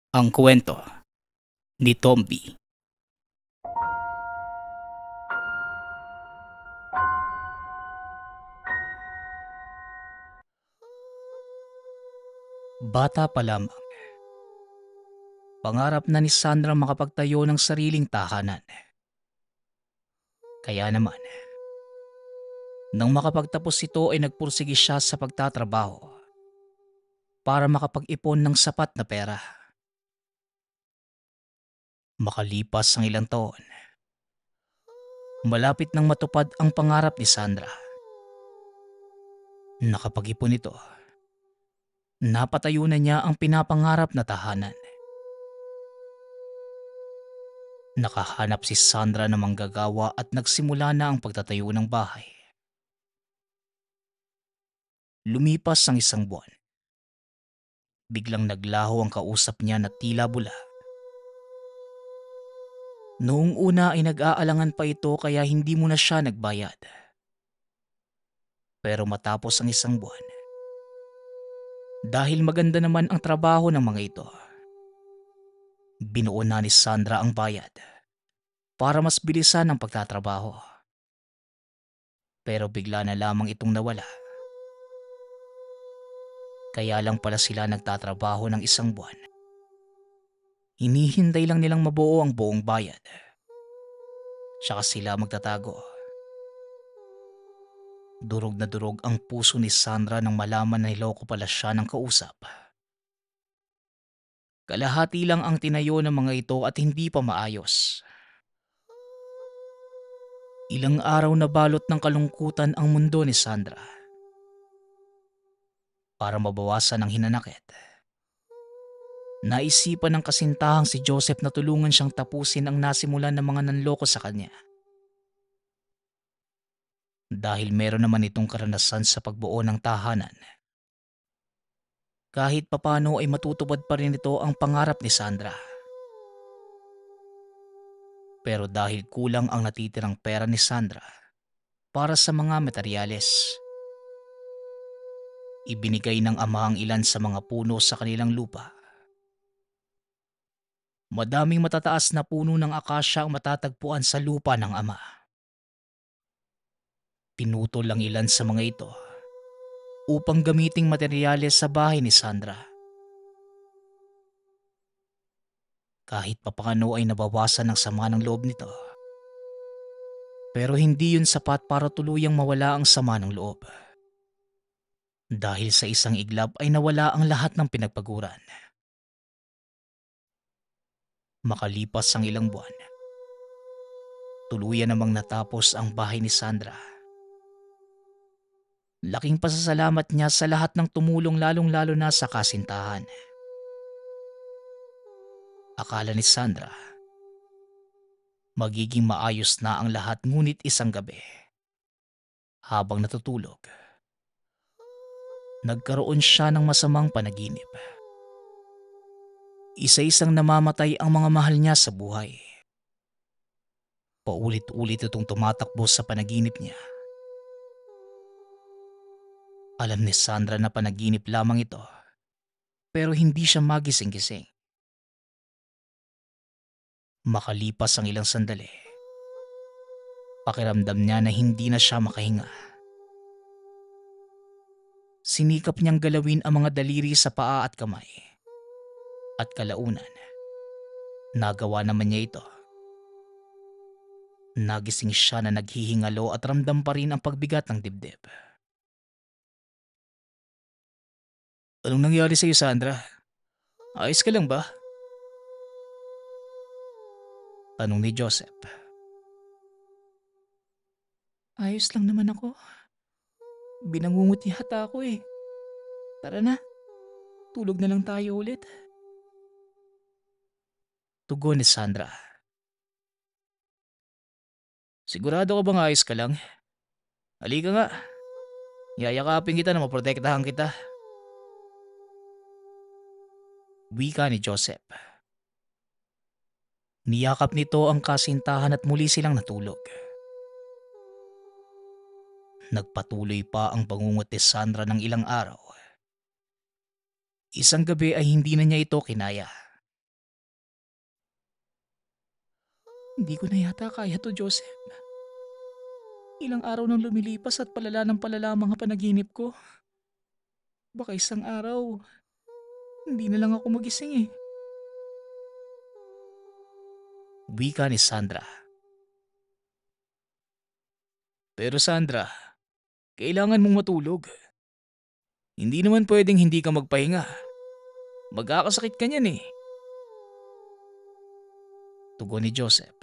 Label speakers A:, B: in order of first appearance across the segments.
A: Ang kwento ni Tomby. Bata pa lamang, pangarap na ni Sandra makapagtayo ng sariling tahanan. Kaya naman, nang makapagtapos ito ay nagpursige siya sa pagtatrabaho para makapag-ipon ng sapat na pera. Makalipas ang ilang taon, malapit nang matupad ang pangarap ni Sandra. Nakapag-ipon ito, napatayo na niya ang pinapangarap na tahanan. Nakahanap si Sandra ng manggagawa at nagsimula na ang pagtatayo ng bahay. Lumipas ang isang buwan. Biglang naglaho ang kausap niya na tila bula. Noong una ay nag-aalangan pa ito kaya hindi muna siya nagbayad. Pero matapos ang isang buwan, dahil maganda naman ang trabaho ng mga ito, binuo na ni Sandra ang bayad para mas bilisan ang pagtatrabaho. Pero bigla na lamang itong nawala. Kaya lang pala sila nagtatrabaho ng isang buwan. Hinihintay lang nilang mabuo ang buong bayad. Tsaka sila magtatago. Durog na durog ang puso ni Sandra nang malaman na niloko pala siya ng kausap. Kalahati lang ang tinayo ng mga ito at hindi pa maayos. Ilang araw na balot ng kalungkutan ang mundo ni Sandra. Para mabawasan ang hinanakit, naisipan ng kasintahang si Joseph na tulungan siyang tapusin ang nasimulan ng mga nanloko sa kanya. Dahil meron naman itong karanasan sa pagbuo ng tahanan. Kahit papano ay matutupad pa rin ito ang pangarap ni Sandra. Pero dahil kulang ang natitirang pera ni Sandra para sa mga materyales, ibinigay ng ama ang ilan sa mga puno sa kanilang lupa. Madaming matataas na puno ng akasya ang matatagpuan sa lupa ng ama. Pinutol lang ilan sa mga ito upang gamiting materyales sa bahay ni Sandra. Kahit papano ay nabawasan ng sama ng loob nito. Pero hindi yun sapat para tuluyang mawala ang sama ng loob. Dahil sa isang iglap ay nawala ang lahat ng pinagpaguran. Makalipas ang ilang buwan, tuluyan namang natapos ang bahay ni Sandra. Laking pasasalamat niya sa lahat ng tumulong lalong-lalo na sa kasintahan. Akala ni Sandra, magiging maayos na ang lahat ngunit isang gabi, habang natutulog, nagkaroon siya ng masamang panaginip. Isa-isang namamatay ang mga mahal niya sa buhay. Paulit-ulit itong tumatakbo sa panaginip niya. Alam ni Sandra na panaginip lamang ito, pero hindi siya magising-gising. Makalipas ang ilang sandali, pakiramdam niya na hindi na siya makahinga. Sinikap niyang galawin ang mga daliri sa paa at kamay. At kalaunan, nagawa naman niya ito. Nagising siya na naghihingalo at ramdam pa rin ang pagbigat ng dibdib. Anong nangyari sa'yo, Sandra? Ayos ka lang ba? Tanong ni Joseph. Ayos lang naman ako. Binangungot yata ako eh. Tara na, tulog na lang tayo ulit. Tugon ni Sandra. Sigurado ka bang ayos ka lang? Halika nga, yayakapin kita na maprotektahan kita. Wika ni Joseph. Niyakap nito ang kasintahan at muli silang natulog. Nagpatuloy pa ang bangungot ni Sandra ng ilang araw. Isang gabi ay hindi na niya ito kinaya. Hindi ko na yata kaya to, Joseph. Ilang araw nang lumilipas at palala ng palala ang mga panaginip ko. Baka isang araw, hindi na lang ako magising eh. Wika ni Sandra. Pero Sandra, kailangan mong matulog. Hindi naman pwedeng hindi ka magpahinga. Magkakasakit ka niyan eh. Tugon ni Joseph.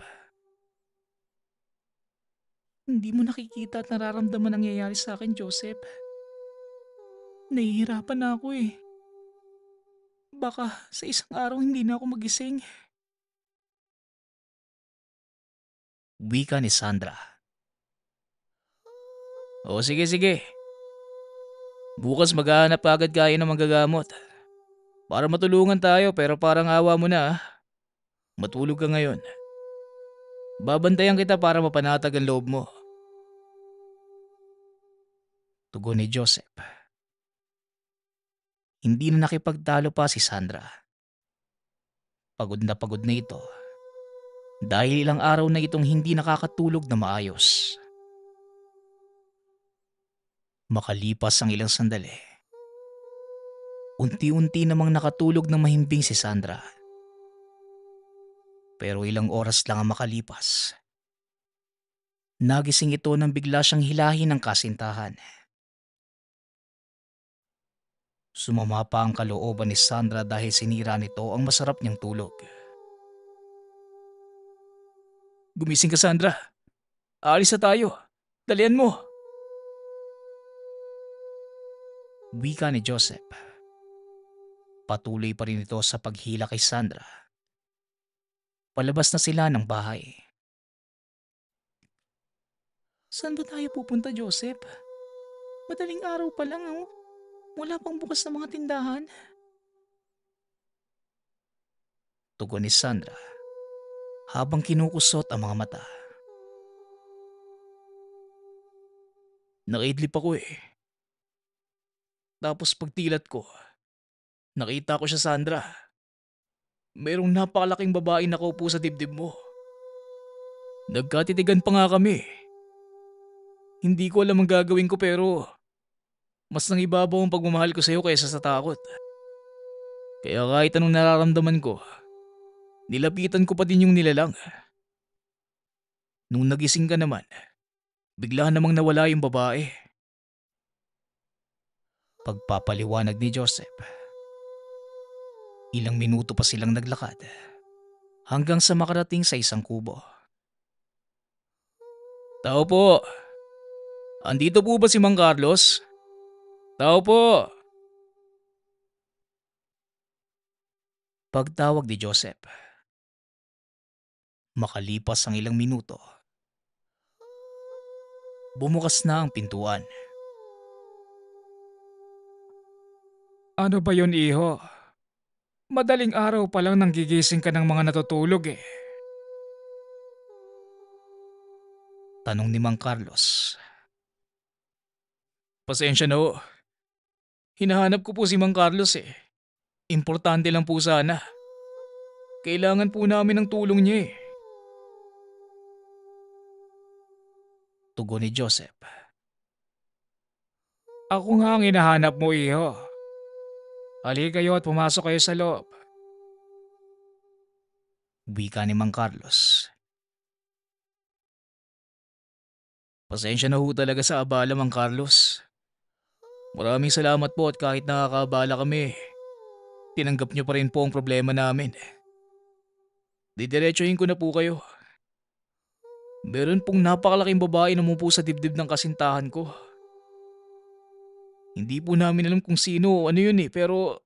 A: Hindi mo nakikita at nararamdaman ang nangyayari sa akin, Joseph. Nahihirapan na ako eh. Baka sa isang araw hindi na ako magising. Wika ni Sandra. O sige sige, bukas maghahanap ka agad kayo ng manggagamot. Para matulungan tayo pero parang awa mo na ah. Matulog ka ngayon. Babantayan kita para mapanatag ang loob mo. Tugon ni Joseph. Hindi na nakipagtalo pa si Sandra. Pagod na ito. Dahil ilang araw na itong hindi nakakatulog na maayos. Makalipas ang ilang sandali. Unti-unti namang nakatulog ng mahimbing si Sandra. Pero ilang oras lang ang makalipas. Nagising ito nang bigla siyang hilahin ng kasintahan. Sumama pa ang kalooban ni Sandra dahil sinira nito ang masarap niyang tulog. Gumising ka, Sandra. Aalis na tayo. Dalian mo. Wika ni Joseph. Patuloy pa rin ito sa paghila kay Sandra. Palabas na sila ng bahay. Saan ba tayo pupunta, Joseph? Madaling araw pa lang oh. Wala pang bukas na mga tindahan. Tugon ni Sandra habang kinukusot ang mga mata. Nakaidlip ako eh. Tapos pagtilat ko, nakita ko siya, Sandra. Mayroong napakalaking babae nakaupo sa dibdib mo. Nagkatitigan pa nga kami. Hindi ko alam ang gagawin ko pero mas nangibabaw ang pagmamahal ko sa iyo kaysa sa takot. Kaya kahit anong nararamdaman ko, nilapitan ko pa din yung nilalang. Nung nagising ka naman, bigla namang nawala yung babae. Pagpapaliwanag ni Joseph. Ilang minuto pa silang naglakad hanggang sa makarating sa isang kubo. Tao po! Andito po ba si Mang Carlos? Tao po! Pagtawag ni Joseph. Makalipas ang ilang minuto, bumukas na ang pintuan. Ano ba yun, iho? Madaling araw pa lang nanggigising ka ng mga natutulog eh. Tanong ni Mang Carlos. Pasensya na ho. Hinahanap ko po si Mang Carlos eh. Importante lang po sana. Kailangan po namin ng tulong niya eh. Tugon ni Joseph. Ako nga ang hinahanap mo, iho. Halika kayo at pumasok kayo sa loob. Wika ni Mang Carlos. Pasensya na ho talaga sa abala, Mang Carlos. Maraming salamat po at kahit nakakaabala kami, tinanggap niyo pa rin po ang problema namin. Didiretsuhin ko na po kayo. Meron pong napakalaking babae na umupo sa dibdib ng kasintahan ko. Hindi po namin alam kung sino o ano yun eh, pero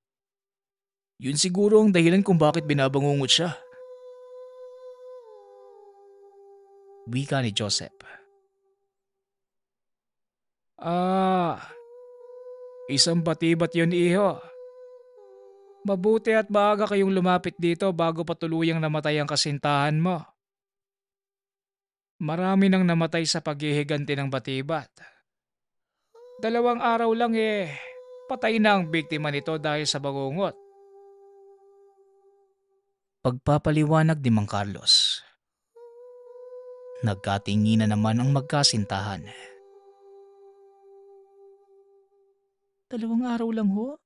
A: yun siguro ang dahilan kung bakit binabangungot siya. Wika ni Joseph. Isang batibat yun, iho. Mabuti at maaga kayong lumapit dito bago pa tuluyang namatay ang kasintahan mo. Marami nang namatay sa paghihiganti ng batibat. 2 araw lang eh, patay na ang biktima nito dahil sa bangungot. Pagpapaliwanag ni Mang Carlos. Nagkatinginan naman ang magkasintahan. 2 araw lang ho?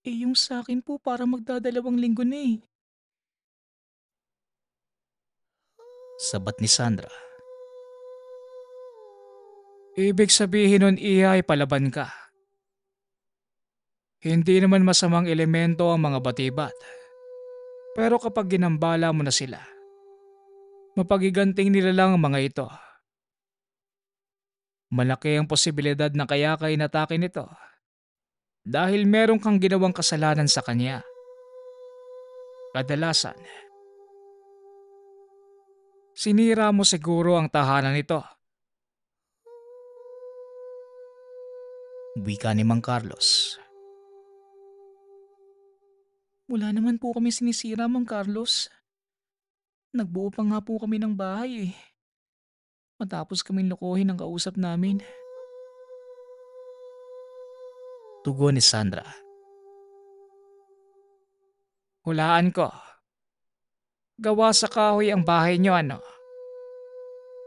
A: Yung sa'kin po parang magdadalawang linggo na eh. Sabat ni Sandra. Ibig sabihin nun iha ay palaban ka. Hindi naman masamang elemento ang mga batibat. Pero kapag ginambala mo na sila, mapagiganting nila lang ang mga ito. Malaki ang posibilidad na kaya ka inatake nito dahil meron kang ginawang kasalanan sa kanya. Kadalasan, sinira mo siguro ang tahanan nito. Wika ni Mang Carlos. Wala naman po kami sinisira, Mang Carlos. Nagbuo pa nga po kami ng bahay eh. Matapos kaming lokohin ang kausap namin. Tugon ni Sandra. Hulaan ko. Gawa sa kahoy ang bahay niyo ano?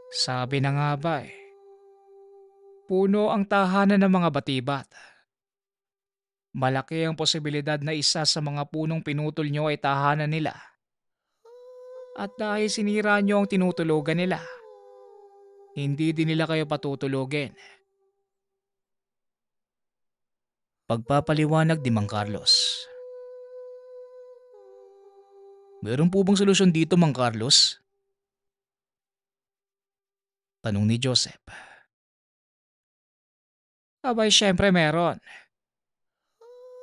A: Sabi na nga ba eh. Puno ang tahanan ng mga batibat. Malaki ang posibilidad na isa sa mga punong pinutol niyo ay tahanan nila. At dahil sinira niyo ang tinutulugan nila, hindi din nila kayo patutulugin. Pagpapaliwanag ni Mang Carlos. Meron po bang solusyon dito, Mang Carlos? Tanong ni Joseph. Abay, syempre meron.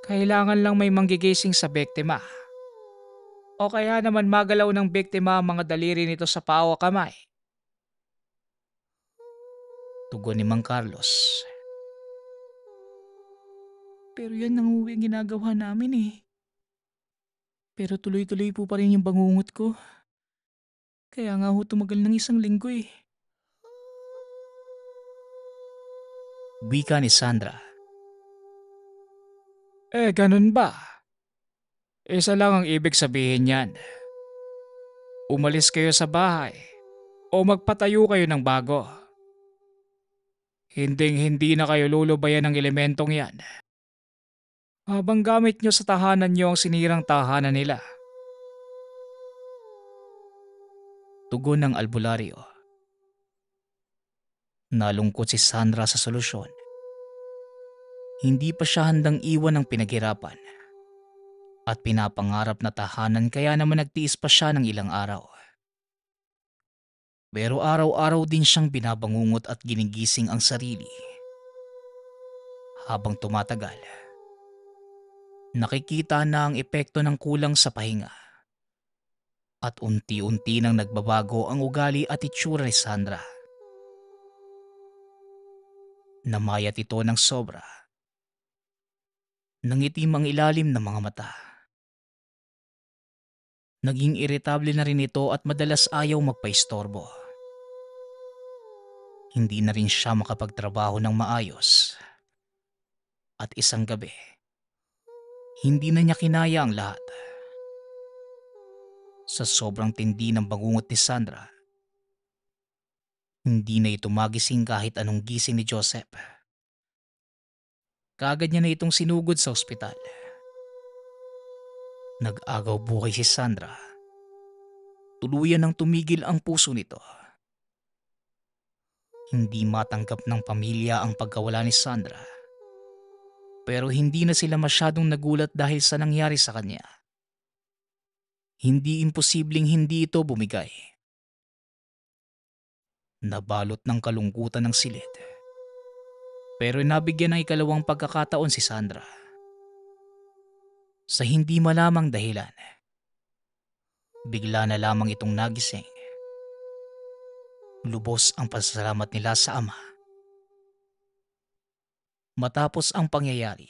A: Kailangan lang may manggigising sa biktima. O kaya naman magalaw ng biktima ang mga daliri nito sa paa o kamay. Tugon ni Mang Carlos. Pero yan ang uwi ginagawa namin eh. Pero tuloy-tuloy po pa rin yung bangungot ko. Kaya nga ho tumagal ng 1 linggo eh. Wika ni Sandra. Ganun ba? Isa lang ang ibig sabihin niyan. Umalis kayo sa bahay o magpatayo kayo ng bago. Hinding-hindi na kayo lulubayan ng elementong yan. Habang gamit nyo sa tahanan nyo ang sinirang tahanan nila. Tugon ng albularyo. Nalungkot si Sandra sa solusyon. Hindi pa siya handang iwan ng pinaghirapan. At pinapangarap na tahanan kaya naman nagtiis pa siya ng ilang araw. Pero araw-araw din siyang binabangungot at ginigising ang sarili. Habang tumatagal, nakikita na ang epekto ng kulang sa pahinga. At unti-unti nang nagbabago ang ugali at itsura ni Sandra. Namayat ito ng sobra. Nangitim ang ilalim ng mga mata. Naging iritable na rin ito at madalas ayaw magpaistorbo. Hindi na rin siya makapagtrabaho ng maayos. At isang gabi, hindi na niya kinaya ang lahat. Sa sobrang tindi ng bangungot ni Sandra, hindi na ito magising kahit anong gising ni Joseph. Kaagad niya na itong sinugod sa ospital. Nag-agaw buhay si Sandra. Tuluyan nang tumigil ang puso nito. Hindi matanggap ng pamilya ang pagkawala ni Sandra. Pero hindi na sila masyadong nagulat dahil sa nangyari sa kanya. Hindi imposibleng hindi ito bumigay. Nabalot ng kalungkutan ng silid. Pero nabigyan ng ikalawang pagkakataon si Sandra. Sa hindi malamang dahilan, bigla na lamang itong nagising. Lubos ang pasasalamat nila sa ama. Matapos ang pangyayari,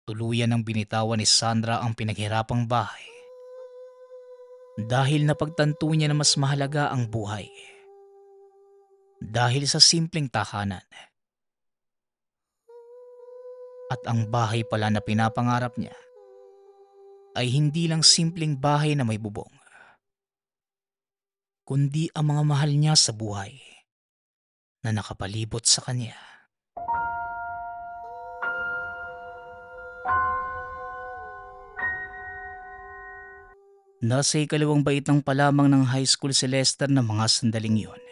A: tuluyan ng binitawan ni Sandra ang pinaghirapang bahay. Dahil napagtanto niya na mas mahalaga ang buhay. Dahil sa simpleng tahanan. At ang bahay pala na pinapangarap niya ay hindi lang simpleng bahay na may bubong. kundi ang mga mahal niya sa buhay na nakapalibot sa kanya. Nasa ikalawang baitang pa lamang ng high school si Lester ng mga sandaling yon.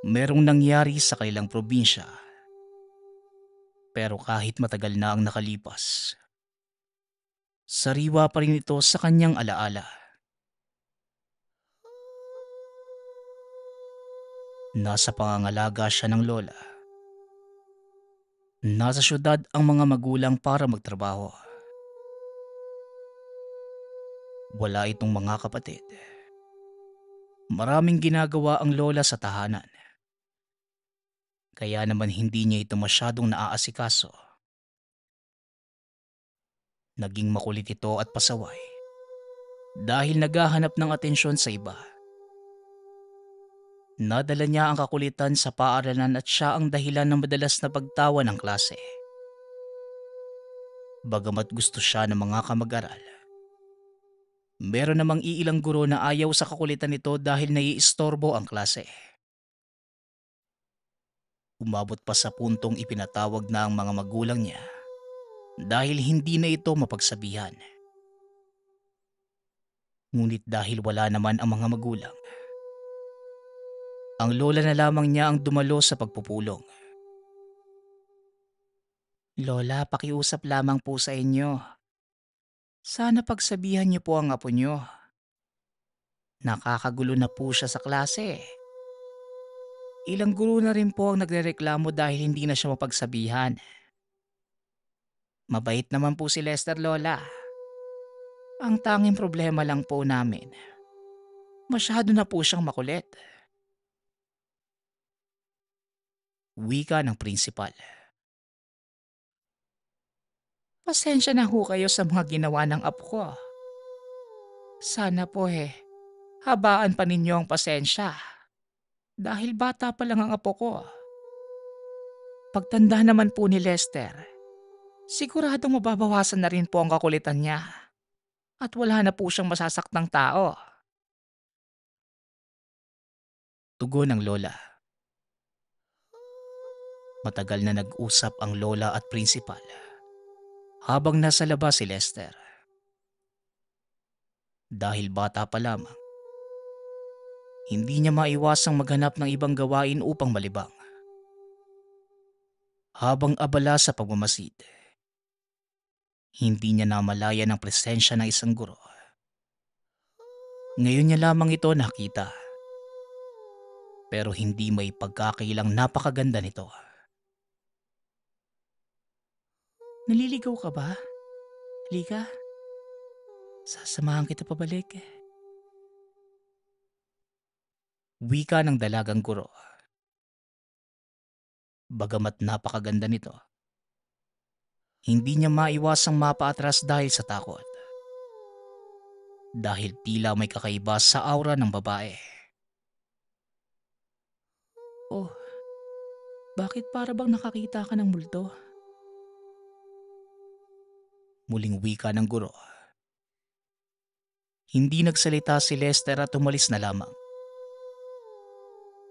A: Merong nangyari sa kanilang probinsya, pero kahit matagal na ang nakalipas, sariwa pa rin ito sa kanyang alaala. Nasa pangangalaga siya ng lola. Nasa syudad ang mga magulang para magtrabaho. Wala itong mga kapatid. Maraming ginagawa ang lola sa tahanan. Kaya naman hindi niya ito masyadong naaasikaso. Naging makulit ito at pasaway dahil naghahanap ng atensyon sa iba. Nadala niya ang kakulitan sa paaralan at siya ang dahilan ng madalas na pagtawa ng klase. Bagamat gusto siya ng mga kamag-aral, meron namang iilang guro na ayaw sa kakulitan nito dahil naiistorbo ang klase. Umabot pa sa puntong ipinatawag na ang mga magulang niya dahil hindi na ito mapagsabihan. Ngunit dahil wala naman ang mga magulang, ang lola na lamang niya ang dumalo sa pagpupulong. Lola, pakiusap lamang po sa inyo. Sana pagsabihan niyo po ang apo niyo. Nakakagulo na po siya sa klase. Ilang guro na rin po ang nagrereklamo dahil hindi na siya mapagsabihan. Mabait naman po si Lester, Lola. Ang tanging problema lang po namin, masyado na po siyang makulit. Wika ng prinsipal. Pasensya na ho kayo sa mga ginawa ng apo ko. Sana po habaan pa ninyo ang pasensya. Dahil bata pa lang ang apo ko. Pagtanda naman po ni Lester, siguradong mababawasan na rin po ang kakulitan niya. At wala na po siyang masasaktang tao. Tugon ng lola. Matagal na nag-usap ang lola at prinsipal habang nasa labas si Lester. Dahil bata pa lamang, hindi niya maiwasang maghanap ng ibang gawain upang malibang. Habang abala sa pagmamasid, hindi niya namalayan ang presensya ng isang guro. Ngayon niya lamang ito nakita, pero hindi may pagkakailang napakaganda nito. Naliligaw ka ba? Halika, sasamahan kita pabalik. Wika ng dalagang guro. Bagamat napakaganda nito, hindi niya maiwasang mapaatras dahil sa takot. Dahil tila may kakaiba sa aura ng babae. Oh, bakit para bang nakakita ka ng multo? Muling wika ng guro. Hindi nagsalita si Lester at umalis na lamang.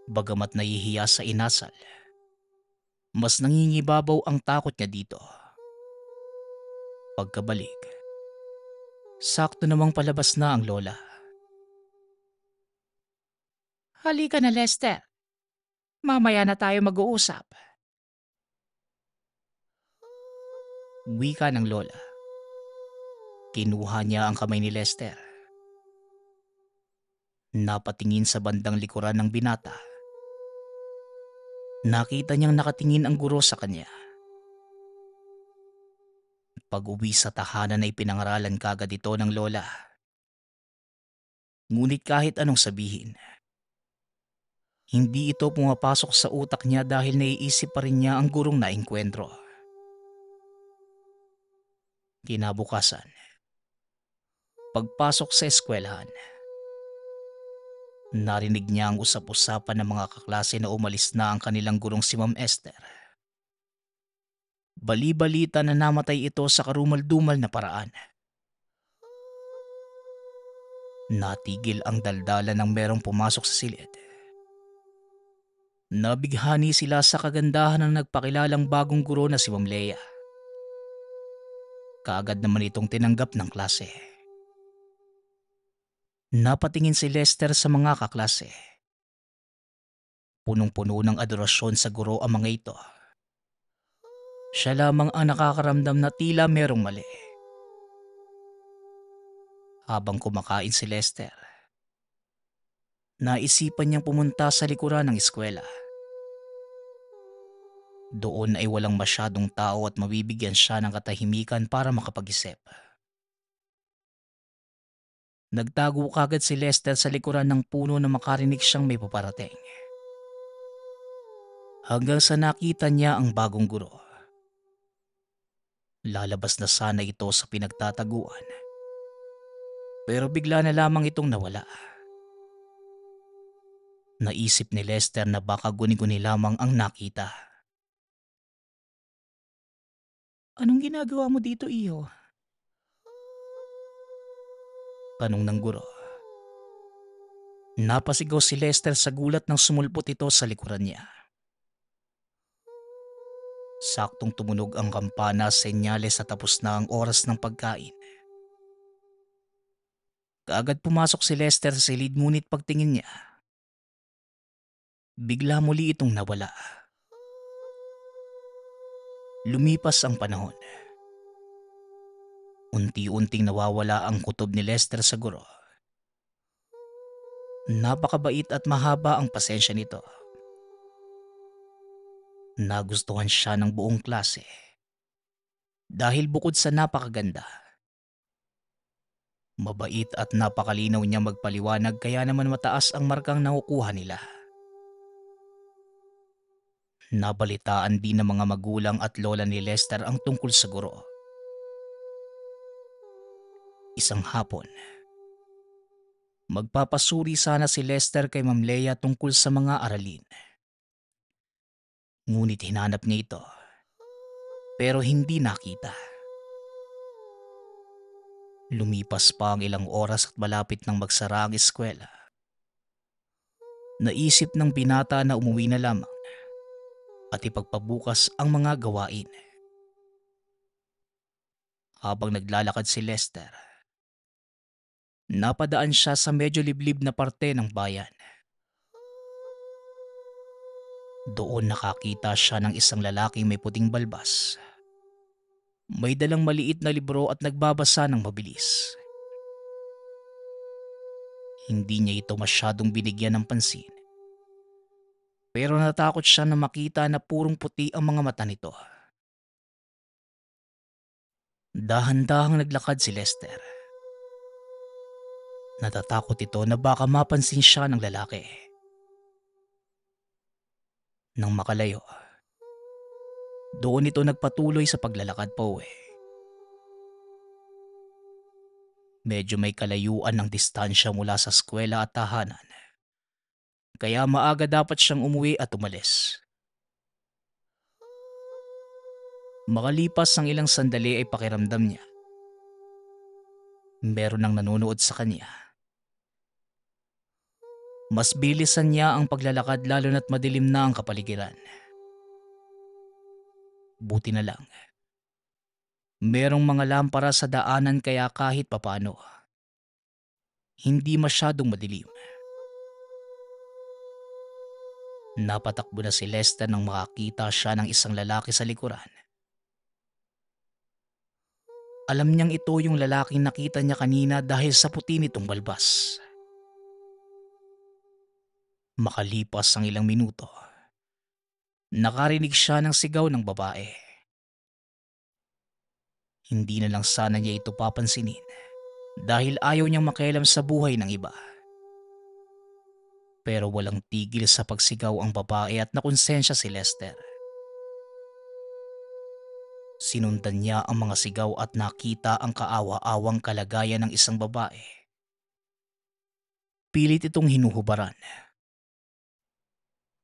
A: Bagamat nahihiya sa inasal, mas nangingibabaw ang takot niya dito. Pagkabalik, sakto namang palabas na ang lola. Halika na, Lester. Mamaya na tayo mag-uusap. Wika ng lola. Kinuha niya ang kamay ni Lester. Napatingin sa bandang likuran ng binata. Nakita niyang nakatingin ang guro sa kanya. Pag-uwi sa tahanan ay pinangaralan kagad ito ng lola. Ngunit kahit anong sabihin, hindi ito pumapasok sa utak niya dahil naiisip pa rin niya ang gurong naengkwentro. Kinabukasan, pagpasok sa eskwelahan, narinig niya ang usap-usapan ng mga kaklase na umalis na ang kanilang gurong si Ma'am Esther. Bali-balita na namatay ito sa karumal-dumal na paraan. Natigil ang daldalan ng merong pumasok sa silid. Nabighani sila sa kagandahan ng nagpakilalang bagong guro na si Ma'am Leia. Kaagad naman itong tinanggap ng klase. Napatingin si Lester sa mga kaklase. Punong-puno ng adorasyon sa guro ang mga ito. Siya lamang ang nakakaramdam na tila merong mali. Habang kumakain si Lester, naisipan niyang pumunta sa likuran ng eskwela. Doon ay walang masyadong tao at mabibigyan siya ng katahimikan para makapag-isip. Nagtago kagad si Lester sa likuran ng puno na makarinig siyang may paparating. Hanggang sa nakita niya ang bagong guro. Lalabas na sana ito sa pinagtataguan. Pero bigla na lamang itong nawala. Naisip ni Lester na baka guni-guni lamang ang nakita. "Anong ginagawa mo dito, iho?" Tanong ng guro. Napasigaw si Lester sa gulat nang sumulpot ito sa likuran niya. Saktong tumunog ang kampana, senyales sa tapos na ang oras ng pagkain. Kaagad pumasok si Lester sa silid, ngunit pagtingin niya, bigla muli itong nawala. Lumipas ang panahon. Unti-unting nawawala ang kutob ni Lester sa guro. Napakabait at mahaba ang pasensya nito. Nagustuhan siya ng buong klase. Dahil bukod sa napakaganda, mabait at napakalinaw niya magpaliwanag, kaya naman mataas ang markang nakukuha nila. Nabalitaan din ng mga magulang at lola ni Lester ang tungkol sa guro. Isang hapon, magpapasuri sana si Lester kay Ma'am Leia tungkol sa mga aralin. Ngunit hinanap niya ito, pero hindi nakita. Lumipas pa ang ilang oras at malapit nang magsara ang eskwela. Naisip ng binata na umuwi na lamang at ipagpabukas ang mga gawain. Habang naglalakad si Lester, napadaan siya sa medyo liblib na parte ng bayan. Doon nakakita siya ng isang lalaking may puting balbas. May dalang maliit na libro at nagbabasa ng mabilis. Hindi niya ito masyadong binigyan ng pansin. Pero natakot siya na makita na purong puti ang mga mata nito. Dahan-dahang naglakad si Lester. Natatakot ito na baka mapansin siya ng lalaki. Nang makalayo, doon ito nagpatuloy sa paglalakad pa uwi. Medyo may kalayuan ng distansya mula sa eskwela at tahanan. Kaya maaga dapat siyang umuwi at umalis. Makalipas ang ilang sandali ay pakiramdam niya, meron nang nanonood sa kanya. Mas bilisan niya ang paglalakad lalo na't madilim na ang kapaligiran. Buti na lang, merong mga lampara sa daanan kaya kahit papano, hindi masyadong madilim. Napatakbo na si Lester nang makakita siya ng isang lalaki sa likuran. Alam niyang ito yung lalaking nakita niya kanina dahil sa puti nitong balbas. Makalipas ang ilang minuto, nakarinig siya ng sigaw ng babae. Hindi na lang sana niya ito papansinin dahil ayaw niyang makialam sa buhay ng iba. Pero walang tigil sa pagsigaw ang babae at nakonsensya si Lester. Sinundan niya ang mga sigaw at nakita ang kaawa-awang kalagayan ng isang babae. Pilit itong hinuhubaran.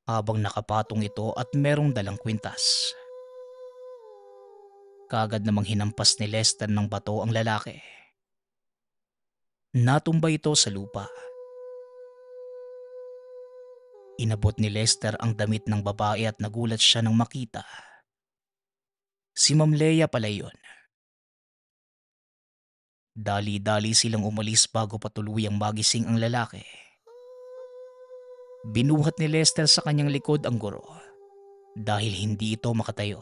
A: Habang nakapatong ito at merong dalang kwintas. Kaagad namang hinampas ni Lester ng bato ang lalaki. Natumba ito sa lupa. Inabot ni Lester ang damit ng babae at nagulat siya nang makita. Si Ma'am Leia pala yun. Dali-dali silang umalis bago pa tuluyang magising ang lalaki. Binuhat ni Lester sa kanyang likod ang guro dahil hindi ito makatayo.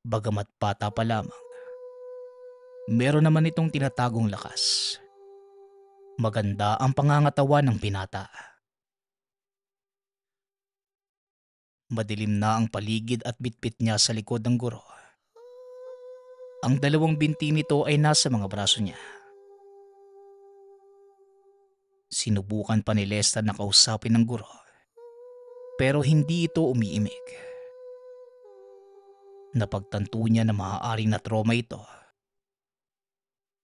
A: Bagamat bata pa lamang, meron naman itong tinatagong lakas. Maganda ang pangangatawan ng binata. Madilim na ang paligid at bitbit niya sa likod ng guro. Ang dalawang binti nito ay nasa mga braso niya. Sinubukan pa ni Lester na kausapin ng guro, pero hindi ito umiimik. Napagtanto niya na maaaring na trauma ito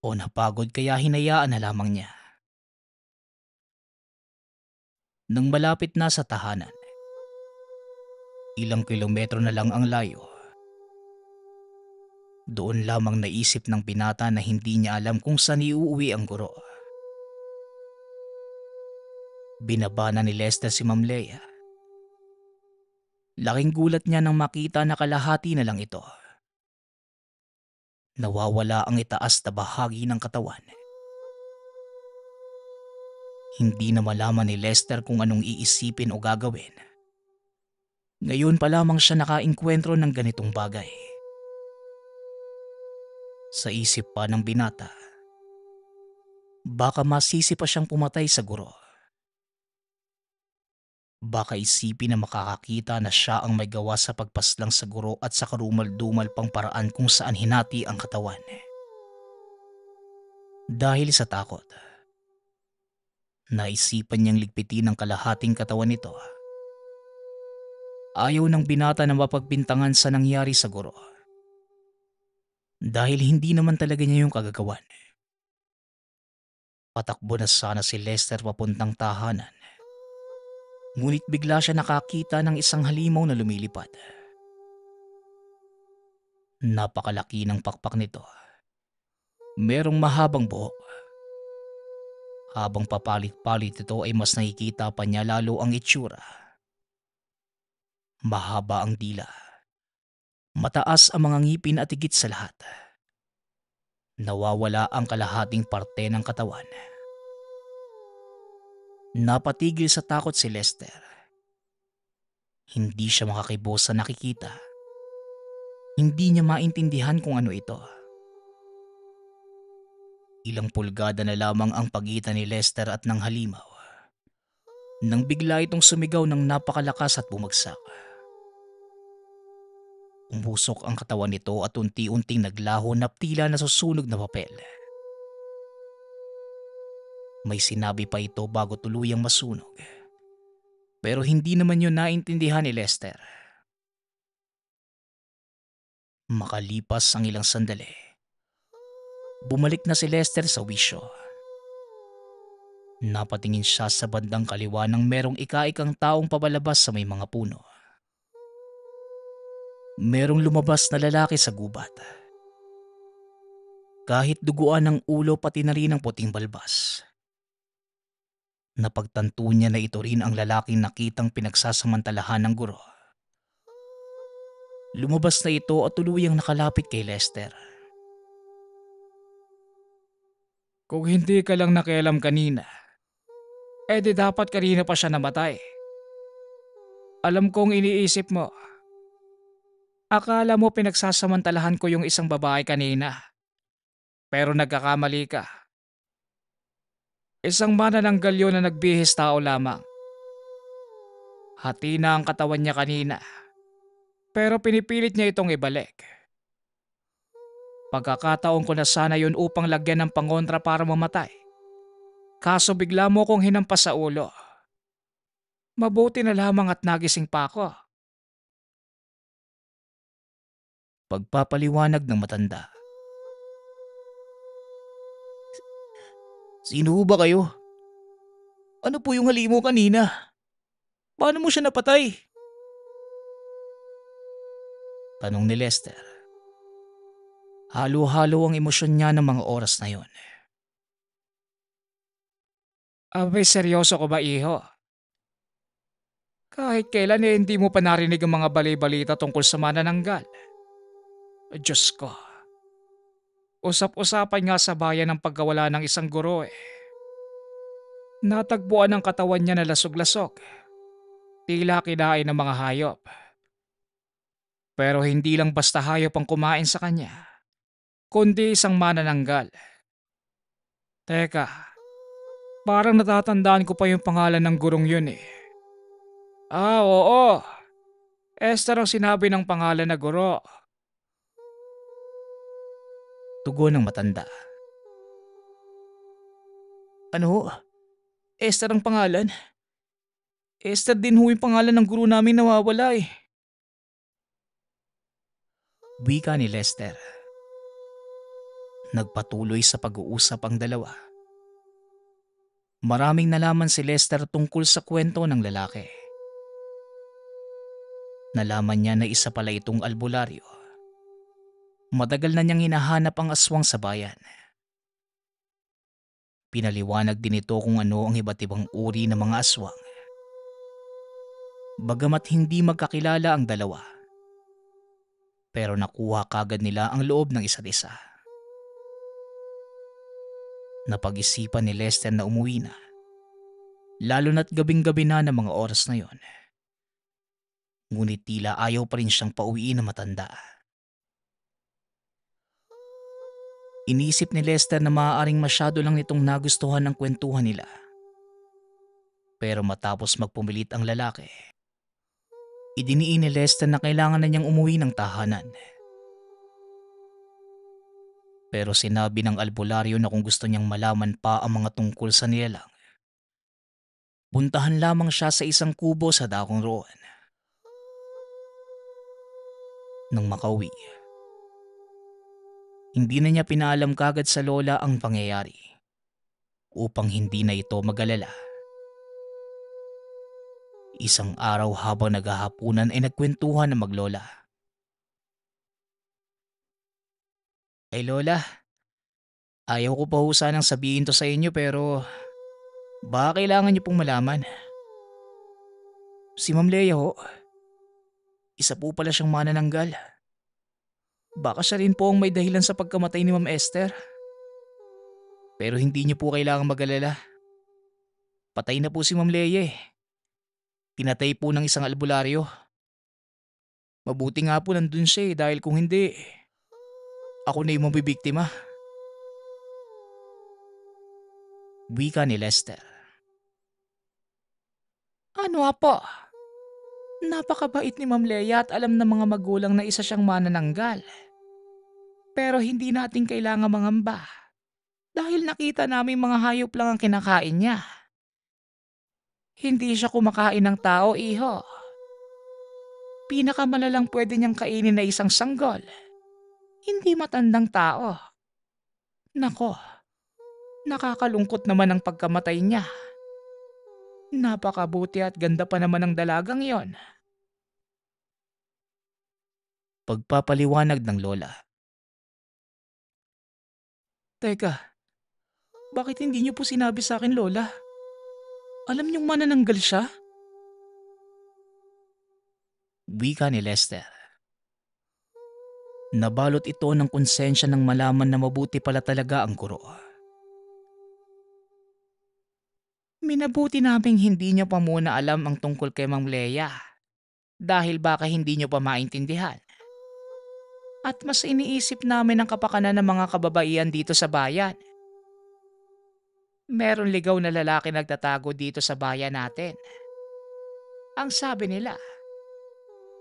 A: o napagod kaya hinayaan na lamang niya. Nang malapit na sa tahanan, ilang kilometro na lang ang layo, doon lamang naisip ng binata na hindi niya alam kung saan iuuwi ang guro. Binaba na ni Lester si Ma'am Leia. Laking gulat niya nang makita na kalahati na lang ito. Nawawala ang itaas na bahagi ng katawan. Hindi na malaman ni Lester kung anong iisipin o gagawin. Ngayon pa lamang siya nakaengkwentro ng ganitong bagay. Sa isip pa ng binata, baka masisi pa siyang pumatay sa guro. Baka isipin na makakakita na siya ang may gawa sa pagpaslang sa guro at sa karumal-dumal pang paraan kung saan hinati ang katawan. Dahil sa takot, naisipan niyang ligpitin ang kalahating katawan nito. Ayaw ng binata na mapagbintangan sa nangyari sa guro. Dahil hindi naman talaga niya yung kagagawan. Patakbo na sana si Lester papuntang tahanan. Ngunit bigla siya nakakita ng isang halimaw na lumilipad. Napakalaki ng pakpak nito. Merong mahabang buhok. Habang papalit-palit ito ay mas nakikita pa niya lalo ang itsura. Mahaba ang dila. Mataas ang mga ngipin at higit sa lahat, nawawala ang kalahating parte ng katawan. Napatigil sa takot si Lester. Hindi siya makakibo sa nakikita. Hindi niya maintindihan kung ano ito. Ilang pulgada na lamang ang pagitan ni Lester at ng halimaw nang bigla itong sumigaw ng napakalakas at bumagsak. Umusok ang katawan nito at unti-unting naglaho na tila nasusunog na papel. May sinabi pa ito bago tuluyang masunog. Pero hindi naman yun naintindihan ni Lester. Makalipas ang ilang sandali, bumalik na si Lester sa wisyo. Napatingin siya sa bandang kaliwa nang merong ika-ikang taong pabalabas sa may mga puno. Merong lumabas na lalaki sa gubat. Kahit duguan ng ulo pati na rin ang puting balbas. Napagtanto niya na ito rin ang lalaking nakitang pinagsasamantalahan ng guro. Lumabas na ito at tuluyang nakalapit kay Lester. Kung hindi ka lang nakialam kanina, di dapat kanina pa siya namatay. Alam kong iniisip mo. Akala mo pinagsasamantalahan ko yung isang babae kanina. Pero nagkakamali ka. Isang manananggalyo na nagbihis tao lamang. Hati na ang katawan niya kanina. Pero pinipilit niya itong ibalik. Pagkakataon ko na sana yun upang lagyan ng pangontra para mamatay. Kaso bigla mo kong hinampas sa ulo. Mabuti na lamang at nagising pa ako. Pagpapaliwanag ng matanda. Sino ba kayo? Ano po yung halimaw kanina? Paano mo siya napatay? Tanong ni Lester. Halo-halo ang emosyon niya ng mga oras na yon. Abay, seryoso ko ba, iho? Kahit kailan hindi mo pa narinig ang mga balay-balita tungkol sa manananggal. Diyos ko, usap-usapan nga sa bayan ang pagkawala ng isang guro eh. Natagpuan ang katawan niya na lasog-lasog, tila kinain ng mga hayop. Pero hindi lang basta hayop ang kumain sa kanya, kundi isang manananggal. Teka, parang natatandaan ko pa yung pangalan ng gurong yun eh. Oo, Esther ang sinabi ng pangalan na guro. Tugon ng matanda. Ano ho? Esther ang pangalan? Esther din ho yung pangalan ng guro namin nawawala eh. Wika ni Lester. Nagpatuloy sa pag-uusap ang dalawa. Maraming nalaman si Lester tungkol sa kwento ng lalaki. Nalaman niya na isa pala itong albularyo. Matagal na niyang hinahanap ang aswang sa bayan. Pinaliwanag din ito kung ano ang iba't ibang uri ng mga aswang. Bagamat hindi magkakilala ang dalawa, pero nakuha kagad nila ang loob ng isa't isa. Napag-isipan ni Lester na umuwi na, lalo na't gabing-gabi na ng mga oras na yon. Ngunit tila ayaw pa rin siyang pauwiin na matanda. Inisip ni Lester na maaaring masyado lang nitong nagustuhan ng kwentuhan nila. Pero matapos magpumilit ang lalaki, idiniin ni Lester na kailangan na niyang umuwi ng tahanan. Pero sinabi ng albularyo na kung gusto niyang malaman pa ang mga tungkol sa nilalang, puntahan lamang siya sa isang kubo sa dakong roon. Nang makauwi, hindi na niya pinaalam kagad sa lola ang pangyayari upang hindi na ito mag-alala. Isang araw habang naghahapunan ay nagkwentuhan ng maglola. Ay lola, ayaw ko pa ho sanang sabihin to sa inyo pero baka kailangan niyo pong malaman. Si Ma'am Leia ho, isa po pala siyang manananggal. Baka siya rin po ang may dahilan sa pagkamatay ni Ma'am Esther. Pero hindi niyo po kailangang mag-alala. Patay na po si Ma'am Leia eh. Pinatay po ng isang albularyo. Mabuti nga po nandun siya eh dahil kung hindi, ako na yung mabibiktima. Wika ni Lester. Ano po? Napakabait ni Ma'am Leia at alam ng mga magulang na isa siyang manananggal. Pero hindi natin kailangan mangamba dahil nakita namin mga hayop lang ang kinakain niya. Hindi siya kumakain ng tao, iho. Pinakamalalang pwede niyang kainin na isang sanggol. Hindi matandang tao. Nako, nakakalungkot naman ang pagkamatay niya. Napakabuti at ganda pa naman ng dalagang yon. Pagpapaliwanag ng lola. Teka, bakit hindi niyo po sinabi sa akin, lola? Alam niyong manananggal siya? Wika ni Lester. Nabalot ito ng konsensya nang malaman na mabuti pala talaga ang guro. Minabuti naming hindi niyo pa muna alam ang tungkol kay Ma'am Leia dahil baka hindi niyo pa maintindihan. At mas iniisip namin ang kapakanan ng mga kababaihan dito sa bayan. Meron ligaw na lalaki nagtatago dito sa bayan natin. Ang sabi nila,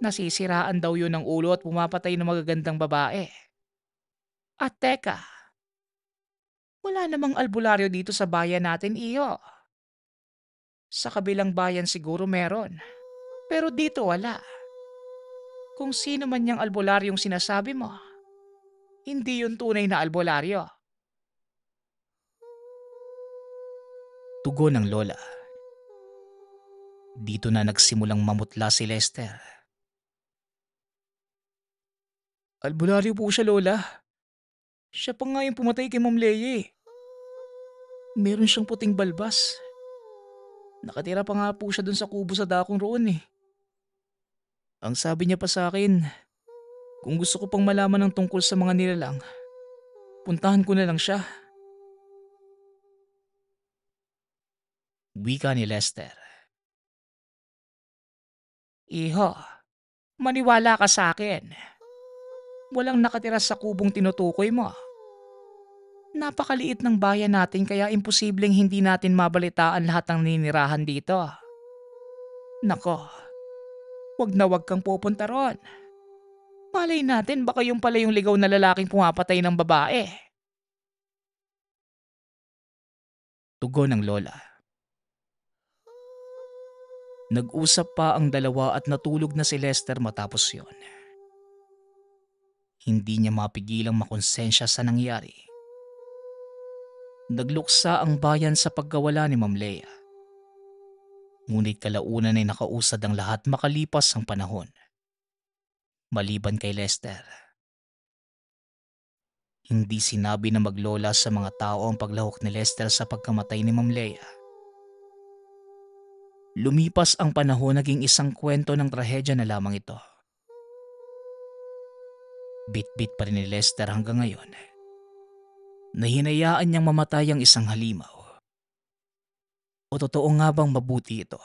A: nasisiraan daw yun ng ulo at pumapatay ng magagandang babae. At teka, wala namang albularyo dito sa bayan natin, iyo. Sa kabilang bayan siguro meron, pero dito wala. Kung sino man niyang albularyong sinasabi mo, hindi yun tunay na albularyo. Tugon ng lola. Dito na nagsimulang mamutla si Lester. Albularyo po siya, lola. Siya pa nga yung pumatay kay Ma'am Leia eh. Meron siyang puting balbas. Nakatira pa nga po siya dun sa kubo sa dakong roon eh. Ang sabi niya pa sa akin, kung gusto ko pang malaman ng tungkol sa mga nilalang, puntahan ko na lang siya. Wika ni Lester. Iho, maniwala ka sa akin. Walang nakatira sa kubong tinutukoy mo. Napakaliit ng bayan natin kaya imposibleng hindi natin mabalitaan lahat ng ninirahan dito. Nako, wag na wag kang pupunta ron. Malay natin baka yung pala yung ligaw na lalaking pumapatay ng babae. Tugon ng lola. Nag-usap pa ang dalawa at natulog na si Lester matapos yon. Hindi niya mapigilang makonsensya sa nangyari. Nagluksa ang bayan sa pagkawala ni Ma'am Leia. Ngunit kalaunan ay nakausad ang lahat makalipas ang panahon. Maliban kay Lester. Hindi sinabi na maglola sa mga tao ang paglahok ni Lester sa pagkamatay ni Ma'am Leia. Lumipas ang panahon, naging isang kwento ng trahedya na lamang ito. Bit-bit pa rin ni Lester hanggang ngayon na hinayaan niyang mamatay ang isang halimaw. O totoo nga bang mabuti ito?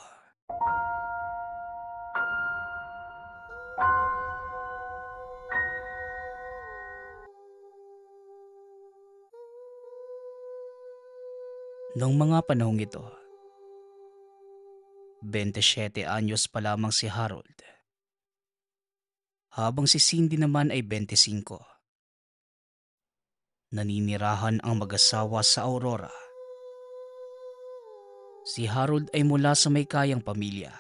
A: Noong mga panahong ito, 27 anyos pa lamang si Harold, habang si Cindy naman ay 25. Naninirahan ang mag-asawa sa Aurora. Si Harold ay mula sa may kayang pamilya.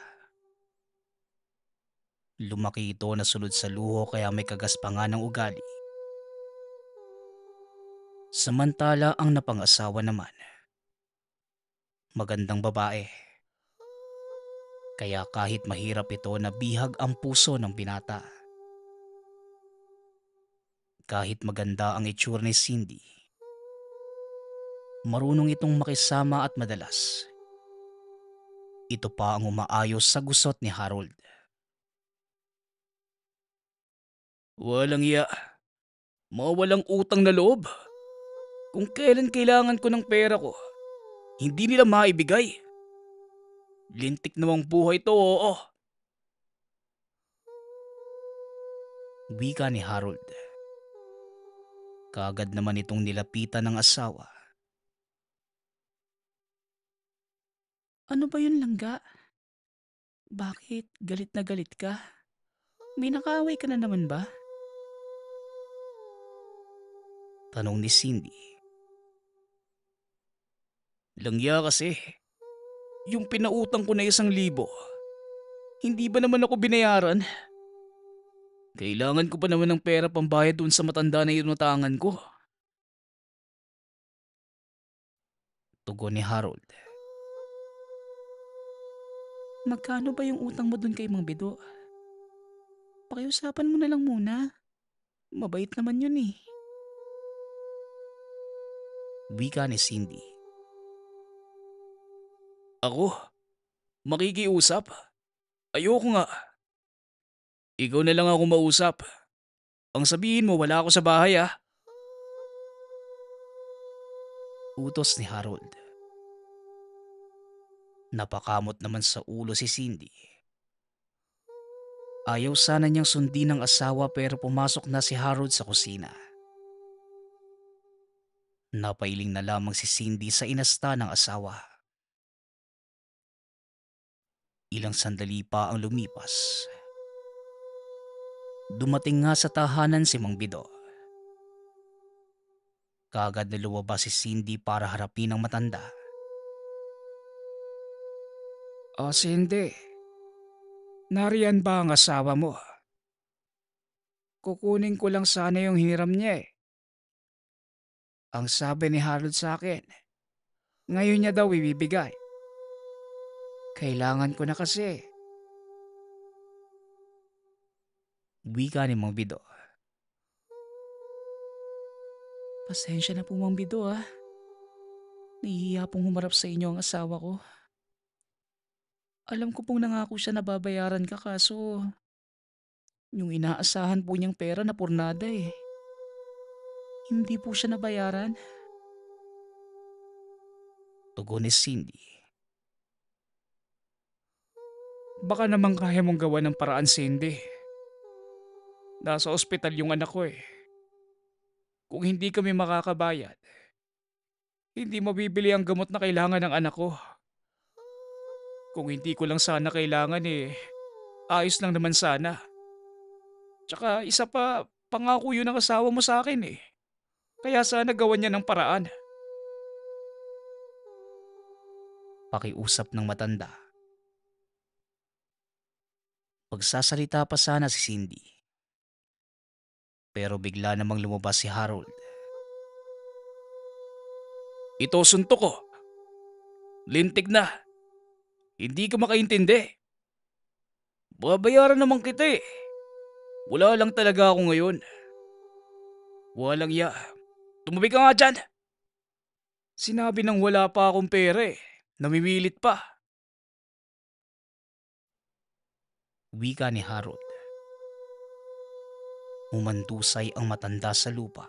A: Lumaki ito na sunod sa luho kaya may kagaspangan ng ugali. Samantala ang napang-asawa naman, magandang babae. Kaya kahit mahirap ito, nabihag ang puso ng binata. Kahit maganda ang itsura ni Cindy, marunong itong makisama at madalas. Ito pa ang umaayos sa gusot ni Harold. Walang iya. Mga walang utang na loob. Kung kailan kailangan ko ng pera ko, hindi nila maibigay. Lintik namang buhay to, oo. Wika ni Harold. Kaagad naman itong nilapitan ng asawa. Ano ba yun, langga? Bakit galit na galit ka? May nakaaway ka na naman ba? Tanong ni Cindy. Langya kasi. Yung pinautang ko na 1,000, hindi ba naman ako binayaran? Kailangan ko pa naman ng pera pambayad dun sa matanda na inutangan ko. Tugon ni Harold. Magkano ba yung utang mo dun kay Mang Bido? Pakiusapan mo na lang muna. Mabait naman yun eh. Wika ni Cindy. Ako? Makikiusap? Ayoko nga. Ikaw na lang ako mausap. Ang sabihin mo wala ako sa bahay ah. Utos ni Harold. Napakamot naman sa ulo si Cindy. Ayaw sana niyang sundin ng asawa pero pumasok na si Harold sa kusina. Napailing na lamang si Cindy sa inasta ng asawa. Ilang sandali pa ang lumipas. Dumating nga sa tahanan si Mang Bido. Kaagad na lumabas si Cindy para harapin ang matanda. Cindy, nariyan ba ang asawa mo? Kukunin ko lang sana yung hiniram niya eh. Ang sabi ni Harold sa akin, ngayon niya daw ibibigay. Kailangan ko na kasi. Wika ni Mang Bido. Pasensya na po Mang Bido ah. Nahihiya pong humarap sa inyo ang asawa ko. Alam ko pong nangako siya na babayaran ka kaso yung inaasahan po niyang pera na purnada eh. Hindi po siya nabayaran. Tugon ni Cindy. Baka naman kaya mong gawa ng paraan, Cindy. Nasa ospital yung anak ko eh. Kung hindi kami makakabayad, hindi mabibili ang gamot na kailangan ng anak ko. Kung hindi ko lang sana kailangan eh, ayos lang naman sana. Tsaka isa pa, pangako yun ng asawa mo sa akin eh. Kaya sana gawan niya ng paraan. Pakiusap ng matanda. Pagsasalita pa sana si Cindy. Pero bigla namang lumabas si Harold. Ito suntok ko. Lintik na. Hindi ka makaintindi. Babayaran naman kita eh. Wala lang talaga ako ngayon. Walang ya. Tumabi ka nga dyan. Sinabi nang wala pa akong pera eh. Namimilit pa. Wika ni Harold. Umandusay ang matanda sa lupa.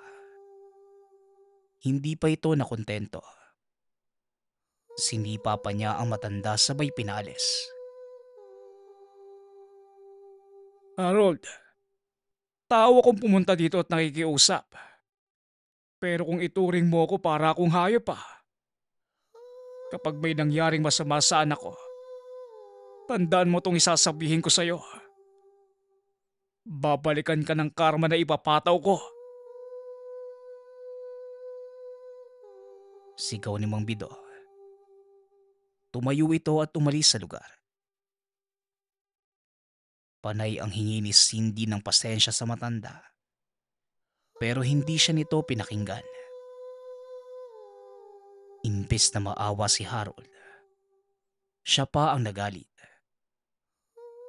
A: Hindi pa ito nakontento. Sinipa pa niya ang matanda sabay pinalis. Harold, tao akong pumunta dito at nakikiusap. Pero kung ituring mo ako para akong hayop pa. Kapag may nangyaring masama sa anak ko, tandaan mo tong isasabihin ko sa'yo. Babalikan ka ng karma na ipapataw ko. Sigaw ni Mang Bido. Tumayo ito at umalis sa lugar. Panay ang hingi ni Cindy ng pasensya sa matanda. Pero hindi siya nito pinakinggan. Imbes na maawa si Harold, siya pa ang nagalit.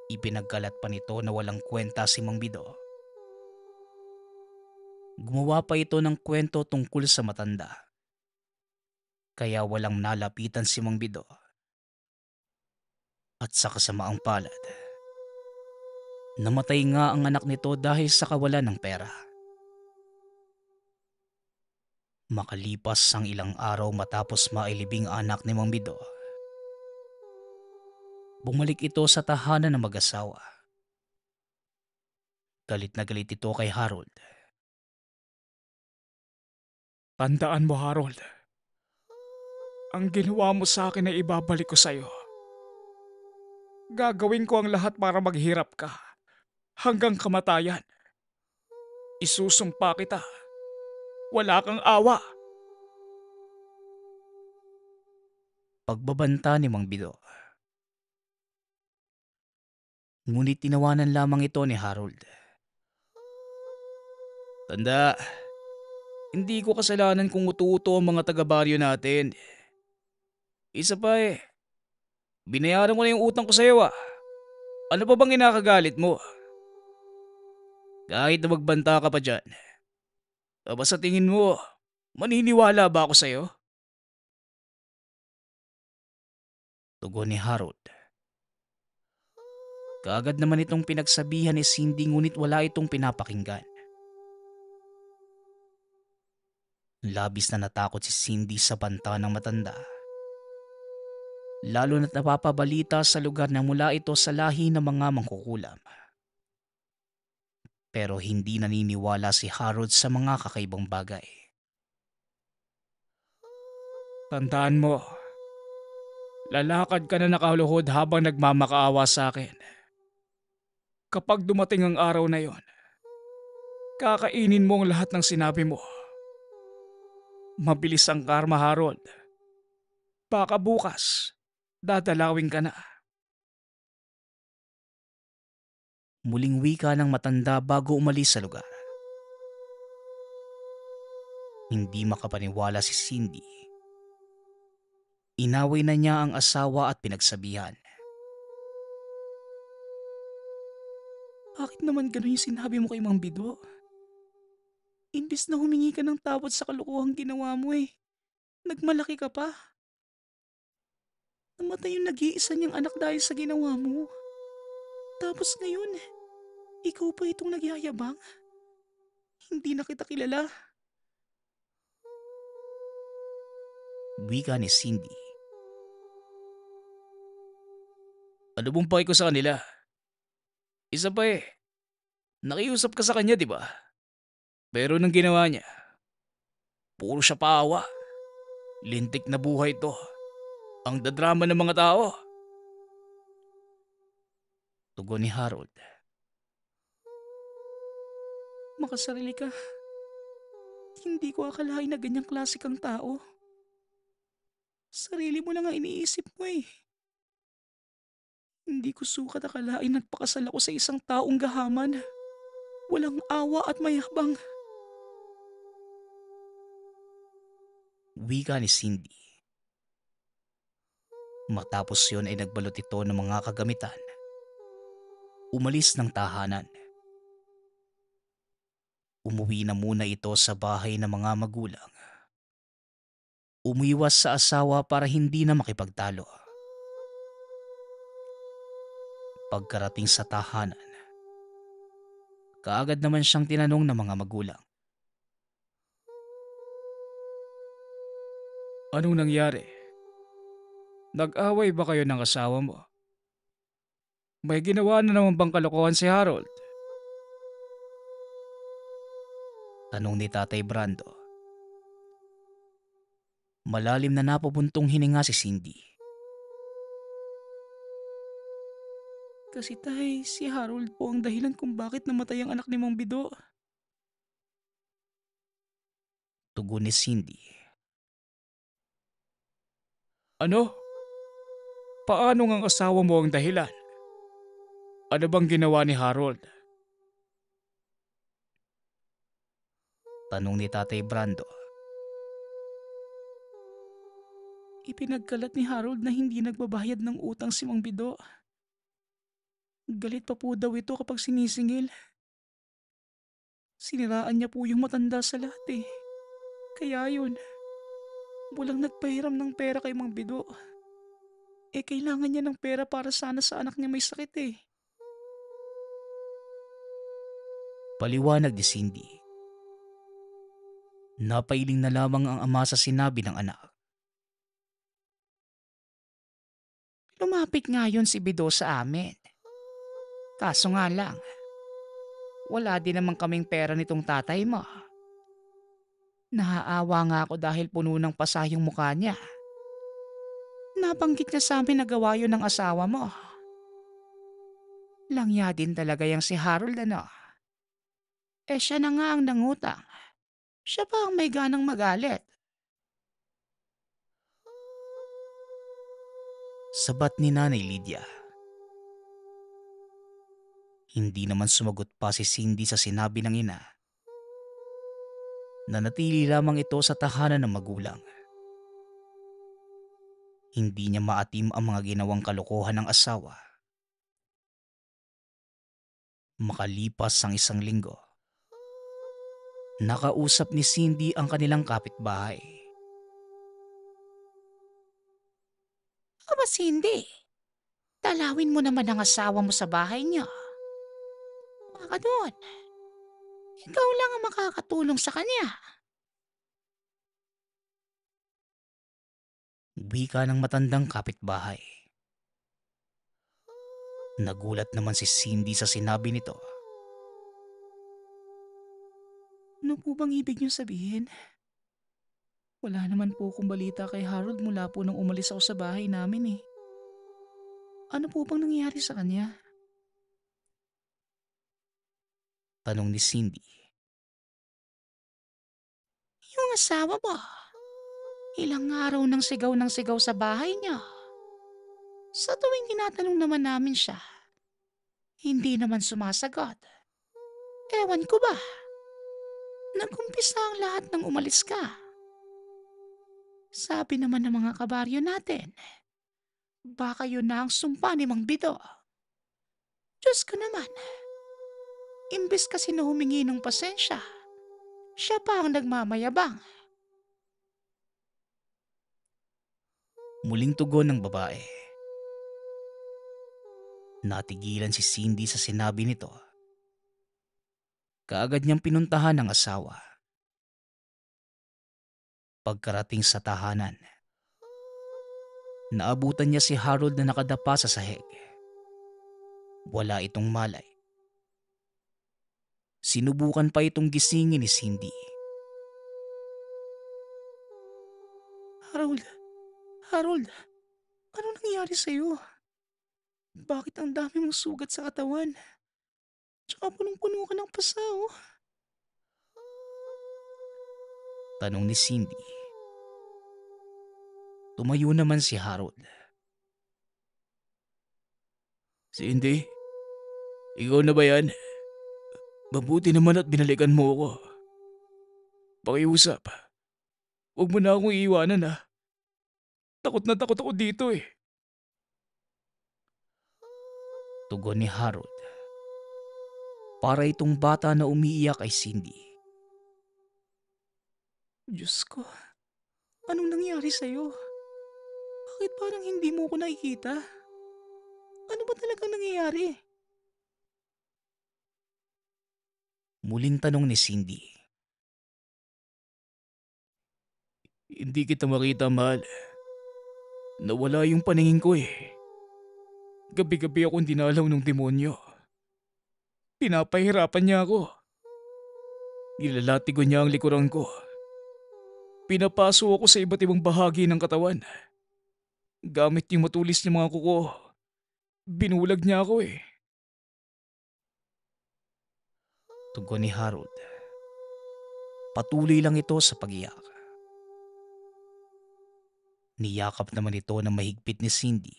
A: Ipinagkalat pa nito na walang kwenta si Mang Bido. Gumawa pa ito ng kwento tungkol sa matanda. Kaya walang nalapitan si Mang Bido. At sa kasamaang palad, namatay nga ang anak nito dahil sa kawalan ng pera. Makalipas ang ilang araw matapos mailibing anak ni Mang Bido, bumalik ito sa tahanan ng mag-asawa. Galit na galit ito kay Harold. Tandaan mo Harold, ang ginawa mo sa akin ay ibabalik ko sa'yo. Gagawin ko ang lahat para maghirap ka hanggang kamatayan. Isusumpa kita. Wala kang awa. Pagbabanta ni Mang Bido. Ngunit tinawanan lamang ito ni Harold. Tanda, hindi ko kasalanan kung utu-uto ang mga taga-baryo natin. Isa pa eh, binayaran ko na yung utang ko sa'yo ah. Ano pa bang inakagalit mo? Kahit na magbanta ka pa dyan. Aba sa tingin mo, maniniwala ba ako sa'yo? Tugon ni Harold. Kaagad naman itong pinagsabihan ni Cindy ngunit wala itong pinapakinggan. Labis na natakot si Cindy sa banta ng matanda. Lalo na't napapabalita sa lugar na mula ito sa lahi ng mga mangkukulam. Pero hindi naniniwala si Harold sa mga kakaibang bagay. Tandaan mo, lalakad ka na nakaluhod habang nagmamakaawa sa akin. Kapag dumating ang araw na yon, kakainin mo ang lahat ng sinabi mo. Mabilis ang karma, Harold. Baka bukas, dadalawin ka na. Muling wika ng matanda bago umalis sa lugar. Hindi makapaniwala si Cindy. Inaway na niya ang asawa at pinagsabihan. Bakit naman gano'n yung sinabi mo kay Mang Bido? Imbis na humingi ka ng tawad sa kalokohang ginawa mo nagmalaki ka pa. Namatay yung nag-iisa niyang anak dahil sa ginawa mo. Tapos ngayon, ikaw pa itong nagyayabang? Hindi na kita kilala. Wika ni Cindy. Ano bang pake ko sa kanila? Isa pa nakiusap ka sa kanya, di ba? Pero nang ginawa niya, puro siya paawa. Lintik na buhay to. Ang dadrama ng mga tao. Tugon ni Harold. Makasarili ka. Hindi ko akalain na ganyang klase kang tao. Sarili mo lang ang iniisip mo Hindi ko sukat akalain nagpakasal ako sa isang taong gahaman. Walang awa at mayabang. Wika ni Cindy. Matapos yon ay nagbalot ito ng mga kagamitan. Umalis ng tahanan. Umuwi na muna ito sa bahay ng mga magulang. Umiwas sa asawa para hindi na makipagtalo. Pagkarating sa tahanan, kaagad naman siyang tinanong ng mga magulang. Anong nangyari? Nag-away ba kayo ng asawa mo? May ginawa na naman bang kalokohan si Harold? Tanong ni Tatay Brando. Malalim na napabuntong hininga si Cindy. Kasi tay, si Harold po ang dahilan kung bakit namatay ang anak ni Mang Bido. Tugon ni Cindy. Ano? Paano ang asawa mo ang dahilan? Ano bang ginawa ni Harold? Tanong ni Tatay Brando. Ipinagkalat ni Harold na hindi nagbabayad ng utang si Mang Bido. Galit pa po daw ito kapag sinisingil. Siniraan niya po yung matanda sa lahat Kaya yun, walang nagpahiram ng pera kay Mang Bido. Kailangan niya ng pera para sana sa anak niya may sakit Paliwanag ni Cindy. Napailing na lamang ang ama sa sinabi ng anak. Lumapit nga yun si Bido sa amin. Kaso nga lang, wala din naman kaming pera nitong tatay mo. Naaawa nga ako dahil puno ng pasa yung mukha niya. Nabanggit niya sa amin na gawa yun ng asawa mo. Langya din talaga yung si Harold siya na nga ang nangutang. Siya pa ang may ganang magalit. Sabat ni Nanay Lydia. Hindi naman sumagot pa si Cindy sa sinabi ng ina. Nanatili lamang ito sa tahanan ng magulang. Hindi niya maatim ang mga ginawang kalokohan ng asawa. Makalipas ang isang linggo, nakausap ni Cindy ang kanilang kapitbahay. Aba Cindy, dalawin mo naman ang asawa mo sa bahay niya. Baka doon, ikaw lang ang makakatulong sa kanya. Wika ng matandang kapitbahay. Nagulat naman si Cindy sa sinabi nito. Ano po bang ibig niyo sabihin? Wala naman po akong balita kay Harold mula po nang umalis ako sa bahay namin Ano po bang nangyari sa kanya? Tanong ni Cindy. Yung asawa mo, ilang araw nang sigaw ng sigaw sa bahay niya. Sa tuwing tinatanong naman namin siya, hindi naman sumasagot. Ewan ko ba, nag-umpisa ang lahat nang umalis ka. Sabi naman ng mga kabaryo natin, baka yun na ang sumpa ni Mang Bido. Diyos ko naman, imbes kasi na humingi ng pasensya,
B: Siya pa ang nagmamayabang.
A: Muling tugon ng babae. Natigilan si Cindy sa sinabi nito. Kaagad niyang pinuntahan ang asawa. Pagkarating sa tahanan, naabutan niya si Harold na nakadapa sa sahig. Wala itong malay. Sinubukan pa itong gisingin ni Cindy.
B: Harold, Harold, ano nangyari sa'yo? Bakit ang dami mong sugat sa katawan? Tsaka punong-puno ka ng pasa, oh.
A: Tanong ni Cindy. Tumayo naman si Harold. Cindy, ikaw na ba yan? Mabuti naman at binalikan mo ako. Pakiusap, huwag mo na akong iiwanan ha. Takot na takot ako dito eh. Tugon ni Harold. Para itong bata na umiiyak kay Cindy.
B: Diyos ko, anong nangyari sa'yo? Bakit parang hindi mo ko nakikita? Ano ba talagang nangyayari?
A: Muling tanong ni Cindy. Hindi kita makita, mahal. Nawala yung paningin ko eh. Gabi-gabi akong dinalaw ng demonyo. Pinapahirapan niya ako. Nilalatigo niya ang likuran ko. Pinapaso ako sa iba't ibang bahagi ng katawan. Gamit yung matulis ng mga kuko. Binulag niya ako eh. Tugon ni Harold. Patuloy lang ito sa pag-iyak. Niyakap naman ito ng mahigpit ni Cindy.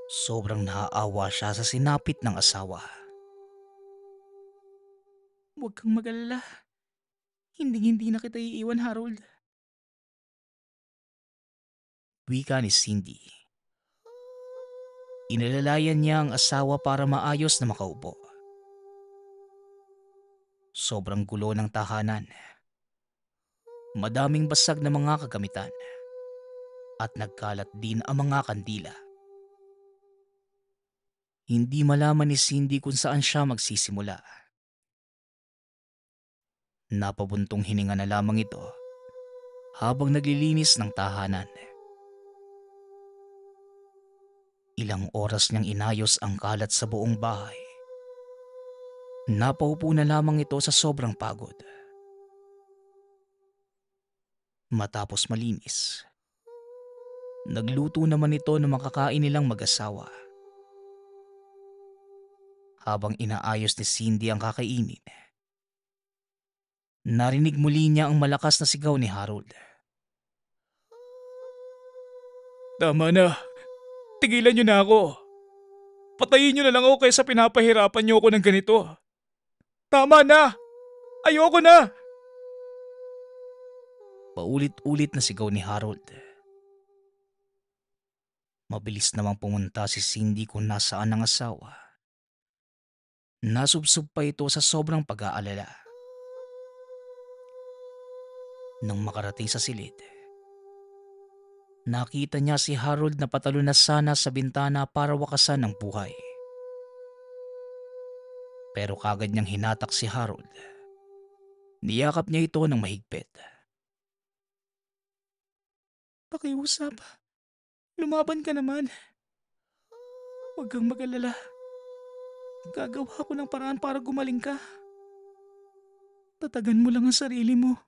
A: Sobrang naaawa siya sa sinapit ng asawa.
B: Huwag kang mag-alala. Hindi na kita iiwan, Harold.
A: Wika ni Cindy. Inalalayan niya ang asawa para maayos na makaupo. Sobrang gulo ng tahanan. Madaming basag na mga kagamitan. At nagkalat din ang mga kandila. Hindi malaman ni Cindy kung saan siya magsisimula. Napabuntong hininga na lamang ito habang naglilinis ng tahanan. Ilang oras niyang inayos ang kalat sa buong bahay. Napaupo na lamang ito sa sobrang pagod. Matapos malinis, nagluto naman ito ng makakain nilang mag-asawa. Habang inaayos ni Cindy ang kakainin, narinig muli niya ang malakas na sigaw ni Harold. Tama na. Tigilan niyo na ako. Patayin niyo na lang ako kaysa pinapahirapan niyo ako ng ganito. Tama na! Ayoko na! Paulit-ulit na sigaw ni Harold. Mabilis namang pumunta si Cindy kung nasaan ang asawa. Nasubsob pa ito sa sobrang pag-aalala. Nang makarating sa silid, nakita niya si Harold na patalon na sana sa bintana para wakasan ang buhay. Pero kagad niyang hinatak si Harold. Niyakap niya ito ng mahigpit.
B: Pakiusap. Lumaban ka naman. Huwag kang mag-alala. Gagawa ko ng paraan para gumaling ka. Tatagan mo lang ang sarili mo.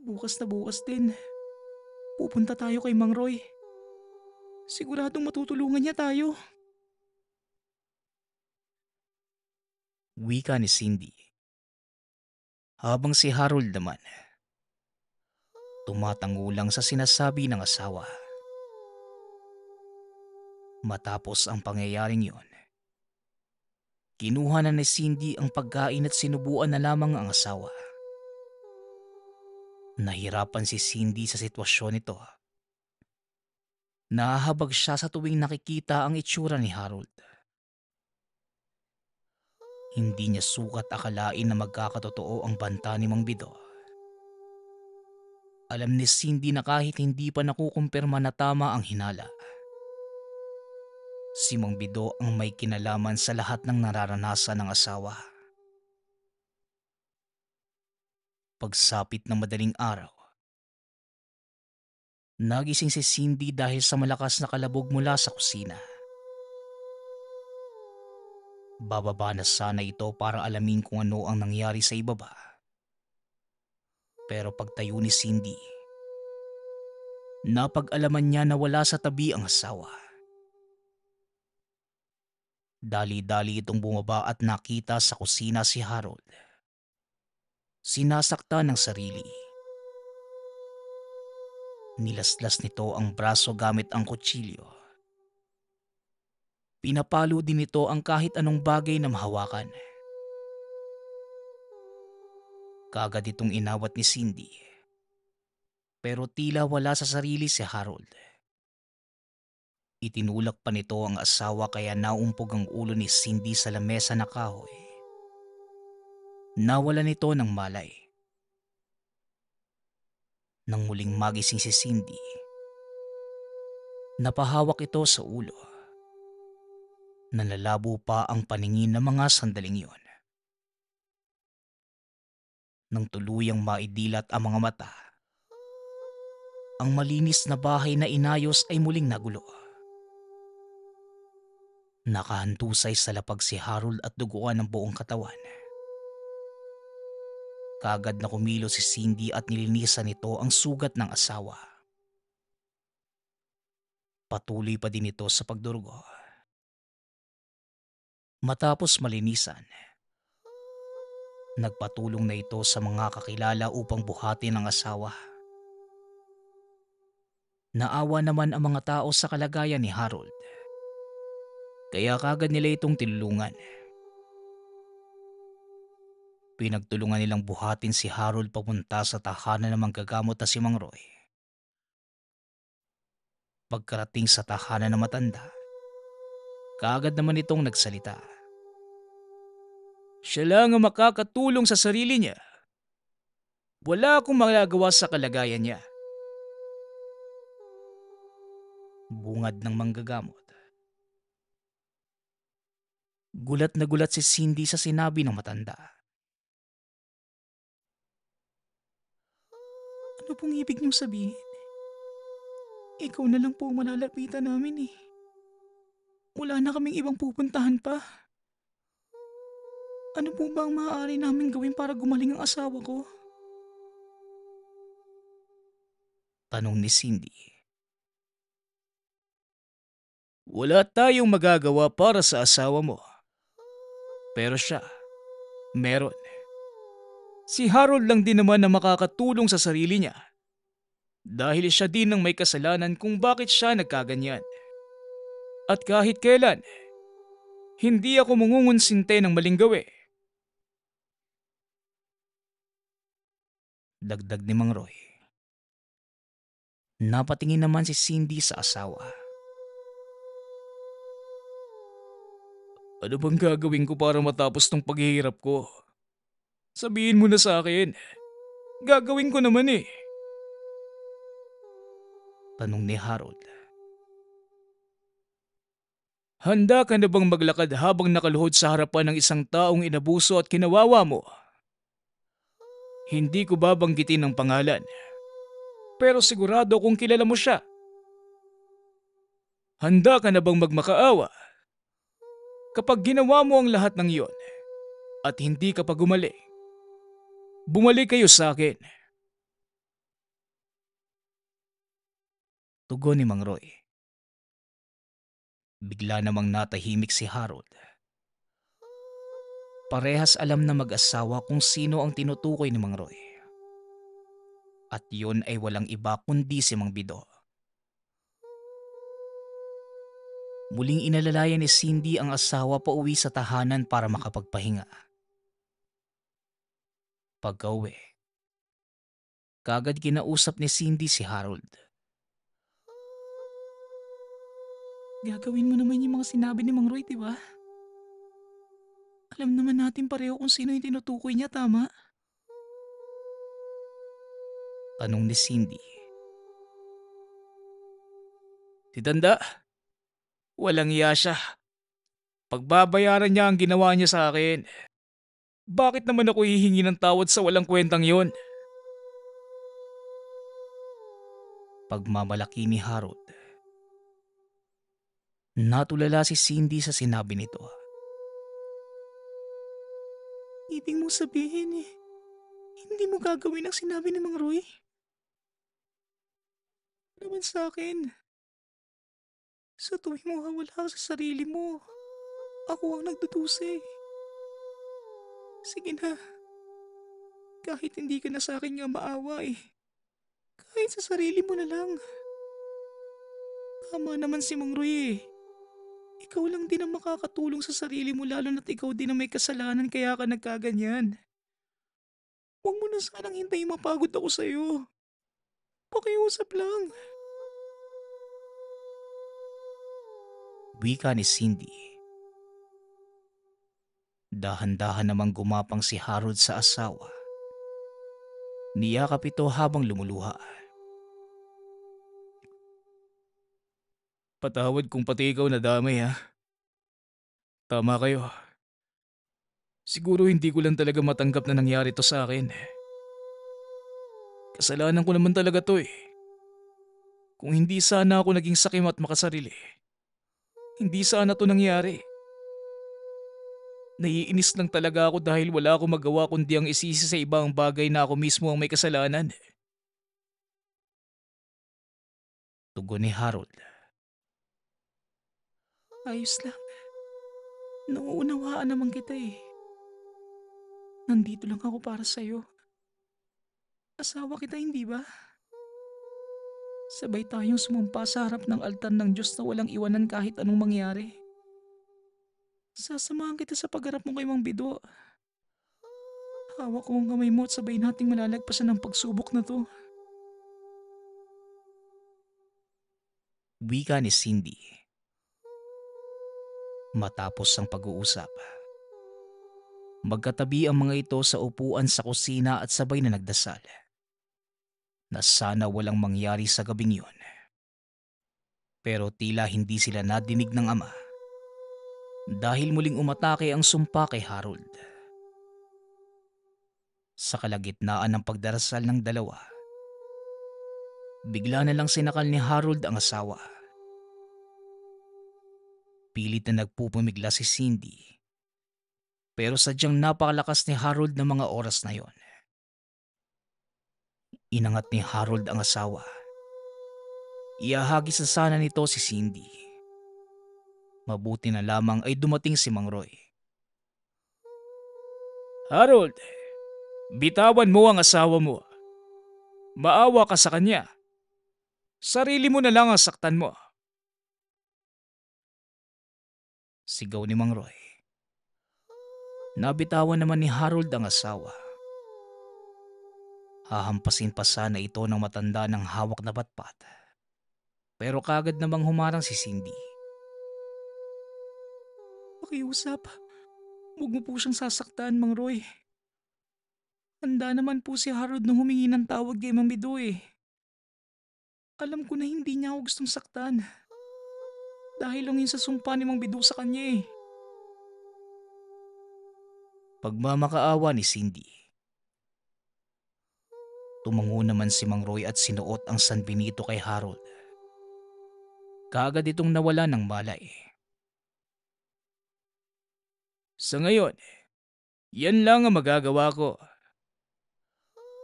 B: Bukas na bukas din. Pupunta tayo kay Mang Roy. Siguradong matutulungan niya tayo.
A: Wika ni Cindy. Habang si Harold naman, tumatango lang sa sinasabi ng asawa. Matapos ang pangyayaring yon, kinuha na ni Cindy ang pagkain at sinubuan na lamang ang asawa. Nahirapan si Cindy sa sitwasyon nito. Nahahabag siya sa tuwing nakikita ang itsura ni Harold. Hindi niya sukat akalain na magkakatotoo ang banta ni Mang Bido. Alam ni Cindy na kahit hindi pa nakukumpirma na tama ang hinala, si Mang Bido ang may kinalaman sa lahat ng nararanasan ng asawa. Pagsapit ng madaling araw, nagising si Cindy dahil sa malakas na kalabog mula sa kusina. Bababa na sana ito para alamin kung ano ang nangyari sa ibaba. Pero pagtayo ni Cindy, napag-alaman niya na wala sa tabi ang asawa. Dali-dali itong bumaba at nakita sa kusina si Harold. Sinasaktan ng sarili. Nilaslas nito ang braso gamit ang kutsilyo. Pinapalo din nito ang kahit anong bagay na mahawakan. Kaagad itong inawat ni Cindy. Pero tila wala sa sarili si Harold. Itinulak pa nito ang asawa kaya naumpog ang ulo ni Cindy sa lamesa na kahoy. Nawala nito ng malay. Nang muling magising si Cindy, napahawak ito sa ulo. Nalalabo pa ang paningin ng mga sandaling yon. Nang tuluyang maidilat ang mga mata, ang malinis na bahay na inayos ay muling nagulo. Nakahantusay sa lapag si Harold at duguan ang buong katawan. Kaagad na kumilo si Cindy at nilinisan nito ang sugat ng asawa. Patuloy pa din ito sa pagdurugo. Matapos malinisan, nagpatulong na ito sa mga kakilala upang buhatin ang asawa. Naawa naman ang mga tao sa kalagayan ni Harold. Kaya kagad nila itong tinulungan. Pinagtulungan nilang buhatin si Harold papunta sa tahanan ng manggagamot na si Mang Roy. Pagkarating sa tahanan ng matanda, kaagad naman itong nagsalita. Siya lang ang makakatulong sa sarili niya. Wala akong magagawa sa kalagayan niya. Bungad ng manggagamot. Gulat na gulat si Cindy sa sinabi ng matanda.
B: Ano pong ibig niyong sabihin? Ikaw na lang po ang malalapitan namin eh. Wala na kaming ibang pupuntahan pa. Ano po ba ang maaari namin gawin para gumaling ang asawa ko?
A: Tanong ni Cindy. Wala tayong magagawa para sa asawa mo. Pero siya, meron. Si Harold lang din naman na makakatulong sa sarili niya. Dahil siya din ang may kasalanan kung bakit siya nagkaganyan. At kahit kailan, hindi ako mangungonsinte ng maling gawi. Dagdag ni Mang Roy. Napatingin naman si Cindy sa asawa. Ano bang gagawin ko para matapos tong paghihirap ko? Sabihin mo na sa akin. Gagawin ko naman eh. Tanong ni Harold. Handa ka na bang maglakad habang nakaluhod sa harapan ng isang taong inabuso at kinawawa mo? Hindi ko babanggitin ang pangalan. Pero sigurado kung kilala mo siya. Handa ka na bang magmakaawa? Kapag ginawa mo ang lahat ng iyon at hindi ka pa gumaling, bumalik kayo sa akin. Tugon ni Mang Roy. Bigla namang natahimik si Harold. Parehas alam na mag-asawa kung sino ang tinutukoy ni Mang Roy. At yun ay walang iba kundi si Mang Bido. Muling inalalayan ni Cindy ang asawa pa uwi sa tahanan para makapagpahinga. Pagka-uwi, kagad kinausap ni Cindy si Harold.
B: Gagawin mo naman yung mga sinabi ni Mang Roy, di ba? Alam naman natin pareho kung sino yung tinutukoy niya, tama?
A: Tanong ni Cindy. Si Tanda, walang iya siya. Pagbabayaran niya ang ginawa niya sa akin. Bakit naman ako hihingi ng tawad sa walang kwentang yon? Pagmamalaki ni Harold. Natulala si Cindy sa sinabi nito.
B: Ibig mo sabihin hindi mo gagawin ang sinabi ni Mang Roy? Naman sa akin, sa tuwing mawawala ka sa sarili mo, ako ang nagdudusi. Sige na, kahit hindi ka na sa akin nga maawa kahit sa sarili mo na lang. Tama naman si Mang Roy. Ikaw lang din ang makakatulong sa sarili mo lalo na't ikaw din ang may kasalanan kaya ka nagkaganyan. Huwag mo na sanang hintayin mapagod ako sa'yo. Pakiusap lang.
A: Wika ni Cindy. Dahan-dahan namang gumapang si Harold sa asawa. Niyakap ito habang lumuluha. Patawad kung pati ikaw nadamay ha. Tama kayo. Siguro hindi ko lang talaga matanggap na nangyari to sa akin. Kasalanan ko naman talaga to eh. Kung hindi sana ako naging sakim at makasarili, hindi sana to nangyari. Naiinis lang talaga ako dahil wala akong magawa kundi ang isisi sa ibang bagay na ako mismo ang may kasalanan. Tugon ni Harold.
B: Ayos lang. Nauunawaan naman kita Nandito lang ako para sa'yo. Asawa kita, hindi ba? Sabay tayong sumumpa sa harap ng altar ng Diyos na walang iwanan kahit anong mangyari. Sasamahan kita sa pagharap mo kay Mang Bido. Hawak ko ang kamay mo at sabay nating malalagpasan ang pagsubok na to.
A: Wika ni Cindy. Matapos ang pag-uusap, magkatabi ang mga ito sa upuan sa kusina at sabay na nagdasal na sana walang mangyari sa gabing yun. Pero tila hindi sila nadinig ng ama dahil muling umatake ang sumpa kay Harold. Sa kalagitnaan ng pagdarasal ng dalawa, bigla na lang sinakal ni Harold ang asawa. Pilit na nagpupumigla si Cindy, pero sadyang napakalakas ni Harold ng mga oras na yon. Inangat ni Harold ang asawa. Iahagis na sana nito si Cindy. Mabuti na lamang ay dumating si Mang Roy. Harold, bitawan mo ang asawa mo. Maawa ka sa kanya. Sarili mo na lang ang saktan mo. Sigaw ni Mang Roy. Nabitawan naman ni Harold ang asawa. Hahampasin pa sana ito ng matanda ng hawak na batpat. Pero kagad namang humarang si Cindy.
B: Pakiusap. Huwag mo po siyang sasaktan, Mang Roy. Handa naman po si Harold nung humingi ng tawag kay Mang Bido Alam ko na hindi niya ako gustong saktan. Dahil lang yun sa sumpa ni Mang Bido sa kanya
A: Pagmamakaawa ni Cindy. Tumango naman si Mang Roy at sinuot ang San Benito kay Harold. Kaagad itong nawala ng malay. Sa ngayon, yan lang ang magagawa ko.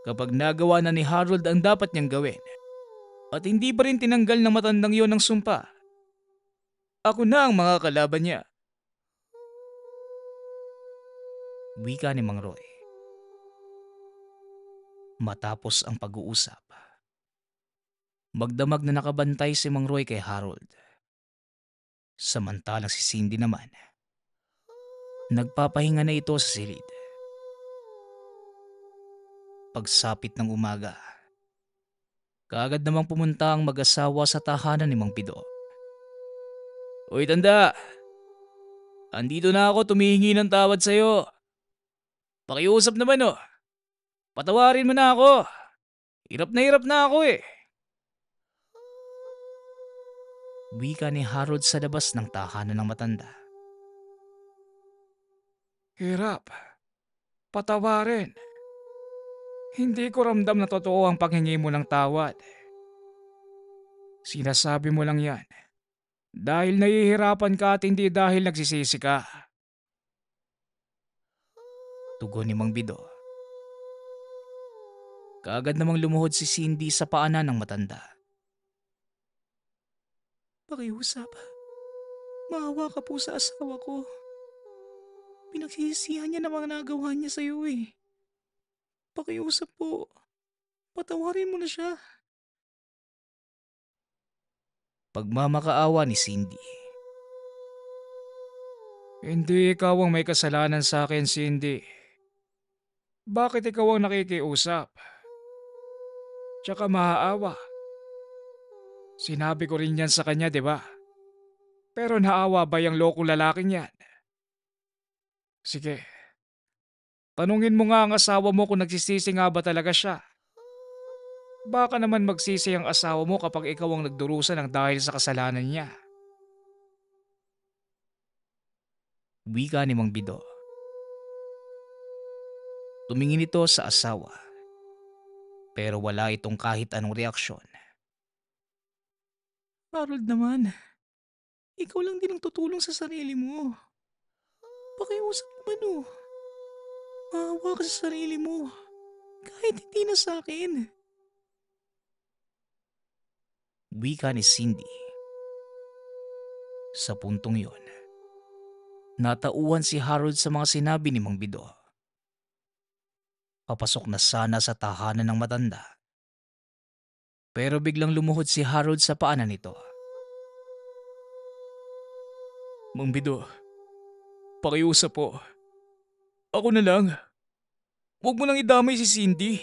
A: Kapag nagawa na ni Harold ang dapat niyang gawin at hindi pa rin tinanggal ng matandang yon ng sumpa, ako na ang mga kalaban niya. Wika ni Mang Roy. Matapos ang pag-uusap, magdamag na nakabantay si Mang Roy kay Harold. Samantalang si Cindy naman, nagpapahinga na ito sa silid. Pagsapit ng umaga, kaagad namang pumunta ang mag-asawa sa tahanan ni Mang Bido. Uy, Tanda! andito na ako tumihingi ng tawad sa'yo. Pakiusap naman oh. Patawarin mo na ako. Hirap na ako eh.
B: Wika ni Harold sa labas ng tahanan ng matanda.
C: Hirap. Patawarin. Hindi ko ramdam na totoo ang paghingi mo ng tawad. Sinasabi mo lang yan. Dahil nahihirapan ka at hindi dahil nagsisisi ka.
B: Tugon ni Mang Bido. Kaagad namang lumuhod si Cindy sa paanan ng matanda. Pakiusap. Maawa ka po sa asawa ko. Pinagsisisihan niya na mga nagawa niya sa iyo eh. Pakiusap po. Patawarin mo na siya. Pagmamakaawa ni Cindy.
C: Hindi ikaw ang may kasalanan sa akin, Cindy. Bakit ikaw ang nakikiusap? Tsaka maaawa. Sinabi ko rin yan sa kanya, di ba? Pero naawa ba yung lokong lalaking yan? Sige. Tanungin mo nga ang asawa mo kung nagsisisi nga ba talaga siya. Baka naman magsisi ang asawa mo kapag ikaw ang nagdurusa ng dahil sa kasalanan niya.
B: Wika ni Mang Bido. Tumingin ito sa asawa. Pero wala itong kahit anong reaksyon. Harold naman, ikaw lang din ang tutulong sa sarili mo. Pakiusap naman oh. Maawa ka sa sarili mo. Kahit hindi na sa akin. Wika ni Cindy. Sa puntong yon, natauhan si Harold sa mga sinabi ni Mang Bido. Papasok na sana sa tahanan ng matanda. Pero biglang lumuhod si Harold sa paanan nito.
A: Mang Bido, pakiusap po. Ako na lang. Huwag mo nang idamay si Cindy.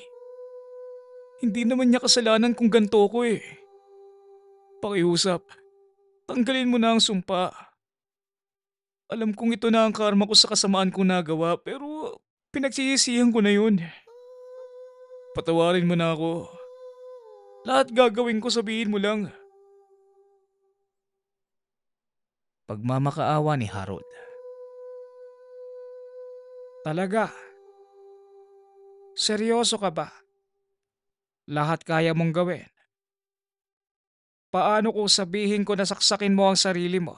A: Hindi naman niya kasalanan kung ganito ko eh. Pakiusap, tanggalin mo na ang sumpa. Alam kong ito na ang karma ko sa kasamaan kong nagawa pero pinagsisisihan ko na yun. Patawarin mo na ako. Lahat gagawin ko, sabihin mo lang.
B: Pagmamakaawa ni Harold.
C: Talaga? Seryoso ka ba? Lahat kaya mong gawin? Paano kung sabihin ko na saksakin mo ang sarili mo?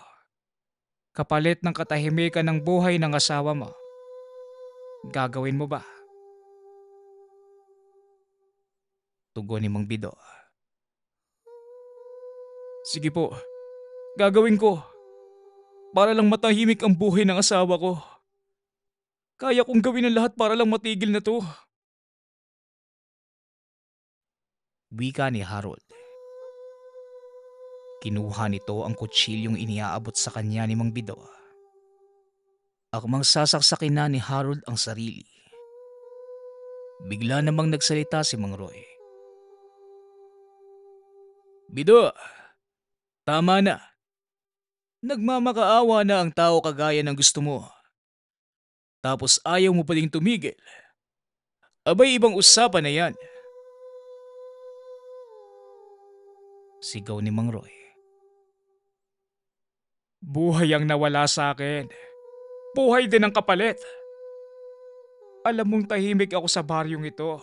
C: Kapalit ng katahimikan ng buhay ng asawa mo. Gagawin mo ba?
B: Tugon ni Mang Bido.
A: Sige po, gagawin ko. Para lang matahimik ang buhay ng asawa ko. Kaya kong gawin ang lahat para lang matigil na to.
B: Wika ni Harold. Kinuha nito ang kutsilyong iniaabot sa kanya ni Mang Bido. Akmang sasaksakin na ni Harold ang sarili. Bigla namang nagsalita si Mang Roy.
A: Bido, tama na. Nagmamakaawa na ang tao kagaya ng gusto mo. Tapos ayaw mo pa ding tumigil. Abay, ibang usapan na yan.
B: Sigaw ni Mang Roy.
C: Buhay ang nawala sa akin. Buhay din ang kapalit. Alam mong tahimik ako sa baryong ito.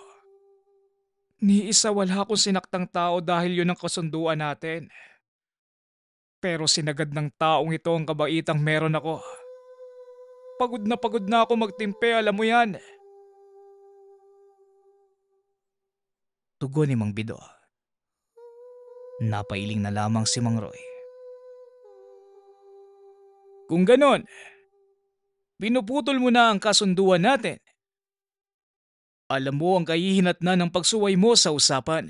C: Ni isa wala akong sinaktang tao dahil yun ang kasunduan natin. Pero sinagad ng taong ito ang kabaitang meron ako. Pagod na ako magtimpe, alam mo yan.
B: Tugon ni Mang Bido. Napailing na lamang si Mang Roy.
A: Kung ganon, pinuputol mo na ang kasunduan natin. Alam mo ang kahihinatnan ng pagsuway mo sa usapan.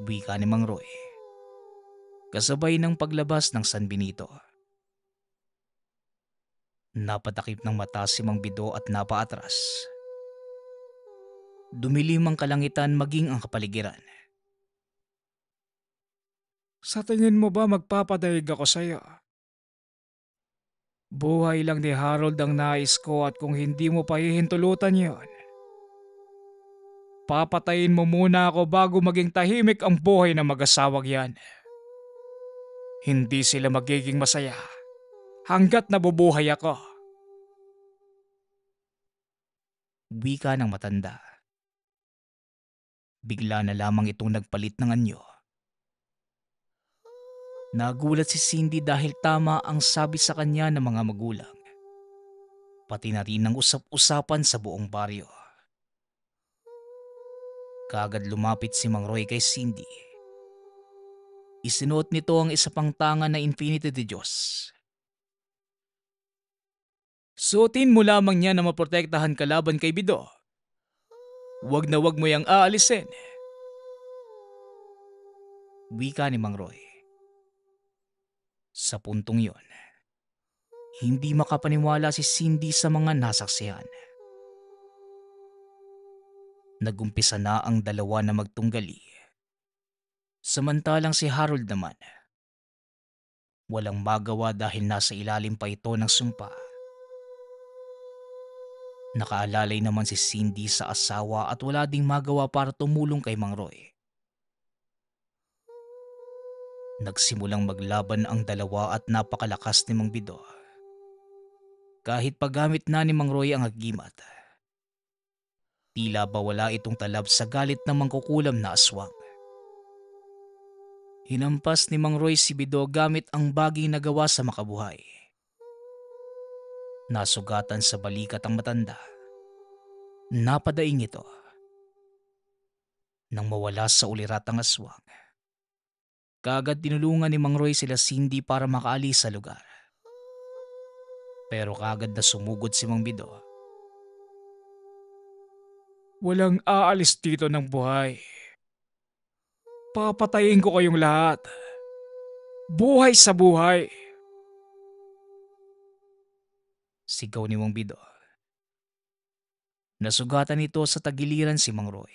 B: Wika ni Mang Roy. Kasabay ng paglabas ng San Benito. Napatakip ng mata si Mang Bido at napaatras. Dumilim ang kalangitan maging ang kapaligiran.
C: Sa tingin mo ba magpapadaig ako sa'yo? Buhay lang ni Harold ang nais ko at kung hindi mo pa hihintulutan yon, papatayin mo muna ako bago maging tahimik ang buhay ng mag-asawang yan. Hindi sila magiging masaya hanggat nabubuhay ako.
A: Wika ng matanda. Bigla na lamang itong nagpalit ng anyo. Nagulat si Cindy dahil tama ang sabi sa kanya ng mga magulang. Pati na rin ang usap-usapan sa buong baryo. Kaagad lumapit si Mang Roy kay Cindy. Isinuot nito ang isa pang tangan na Infinity de Diyos. Suotin mo lamang niya na maprotektahan ka laban kay Bido. Huwag na huwag mo yang aalisin. Wika ni Mang Roy. Sa puntong yon, hindi makapaniwala si Cindy sa mga nasaksihan. Nagumpisa na ang dalawa na magtunggali. Samantalang si Harold naman, walang magawa dahil nasa ilalim pa ito ng sumpa. Nakaalalay naman si Cindy sa asawa at wala ding magawa para tumulong kay Mang Roy. Nagsimulang maglaban ang dalawa at napakalakas ni Mang Bido. Kahit paggamit na ni Mang Roy ang agimat, tila ba wala itong talab sa galit ng mangkukulam na aswang. Hinampas ni Mang Roy si Bido gamit ang baging nagawa sa makabuhay. Nasugatan sa balikat ang matanda. Napadaing ito. Nang mawala sa ulirat ang aswang, kaagad tinulungan ni Mang Roy sila Cindy para makaalis sa lugar. Pero kaagad na sumugod si Mang Bido.
C: Walang aalis dito ng buhay. Papatayin ko kayong lahat. Buhay sa buhay.
A: Sigaw ni Mang Bido. Nasugatan ito sa tagiliran si Mang Roy.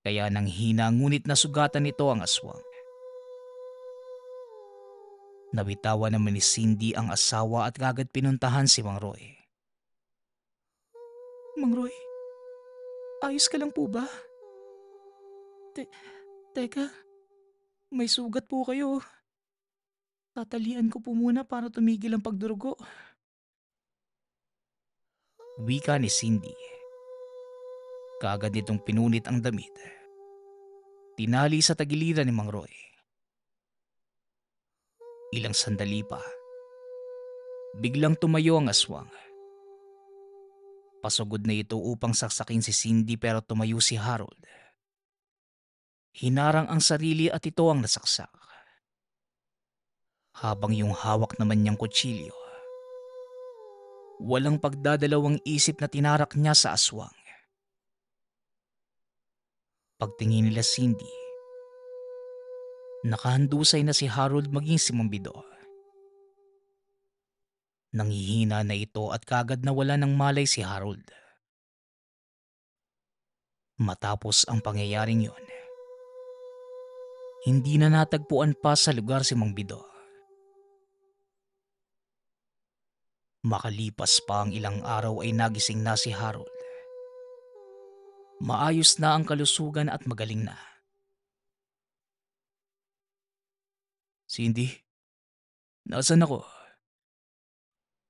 A: Kaya nang hina ngunit nasugatan nito ang aswang. Nabitawan naman ni Cindy ang asawa at agad pinuntahan si Mang Roy.
B: Mang Roy, ayos ka lang po ba? Teka, may sugat po kayo. Tatalian ko po muna para tumigil ang pagdurugo.
A: Wika ni Cindy. Kaagad nitong pinunit ang damit. Tinali sa tagiliran ni Mang Roy. Ilang sandali pa, biglang tumayo ang aswang. Pasugod na ito upang saksakin si Cindy pero tumayo si Harold. Hinarang ang sarili at ito ang nasaksak. Habang yung hawak naman niyang kutsilyo, walang pagdadalawang isip na tinarak niya sa aswang. Pagtingin nila Cindy, nakahandusay na si Harold maging si Mang Bido. Nanghihina na ito at kagad nawala ng malay si Harold. Matapos ang pangyayaring yon, hindi na natagpuan pa sa lugar si Mang Bido. Makalipas pa ang ilang araw ay nagising na si Harold. Maayos na ang kalusugan at magaling na. Cindy, nasaan ako?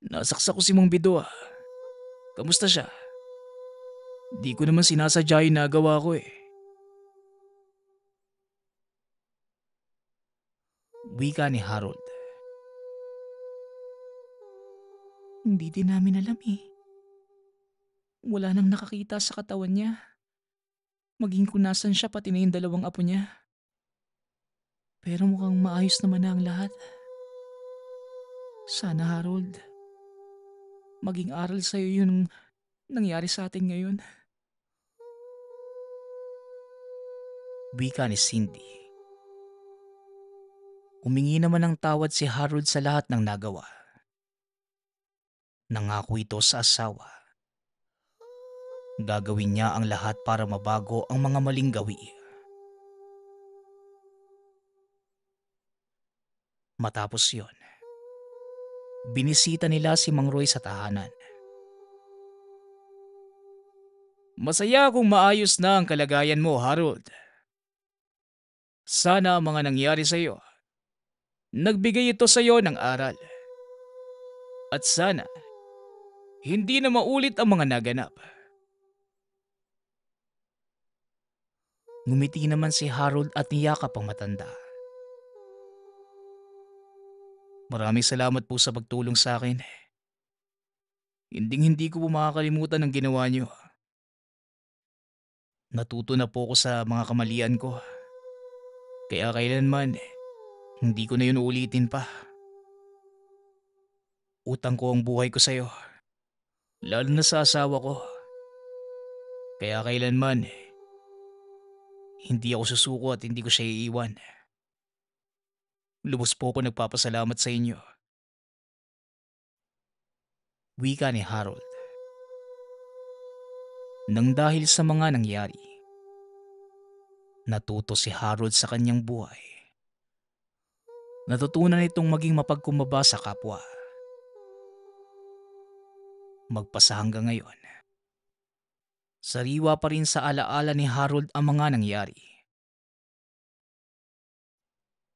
A: Nasaksak ko si Mang Bido ah. Kamusta siya? Di ko naman sinasadya yung nagawa ko eh. Wika ni Harold.
B: Hindi din namin alam eh. Wala nang nakakita sa katawan niya. Maging kung nasan siya pati na yung dalawang apo niya. Pero mukhang maayos naman na ang lahat. Sana Harold, maging aral sa'yo yung nangyari sa atin ngayon.
A: Wika ni Cindy. Humingi naman ng tawad si Harold sa lahat ng nagawa. Nangako ito sa asawa. Gagawin niya ang lahat para mabago ang mga maling gawi. Matapos yon, binisita nila si Mang Roy sa tahanan. Masaya kung maayos na ang kalagayan mo, Harold. Sana ang mga nangyari sa iyo, nagbigay ito sa iyo ng aral. At sana, hindi na maulit ang mga naganap. Ngumiti naman si Harold at niyakap ang matanda. Maraming salamat po sa pagtulong sa akin. Hindi ko po makakalimutan ang ginawa niyo. Natuto na po ako sa mga kamalian ko. Kaya kailanman, hindi ko na yun ulitin pa. Utang ko ang buhay ko sa'yo. Lalo na sa asawa ko. Kaya kailanman, hindi ako susuko at hindi ko siya iiwan. Lubos po ako nagpapasalamat sa inyo. Wika ni Harold. Nang dahil sa mga nangyari, natuto si Harold sa kanyang buhay. Natutunan itong maging mapagkumbaba sa kapwa. Magpasa hanggang ngayon, sariwa pa rin sa alaala ni Harold ang mga nangyari.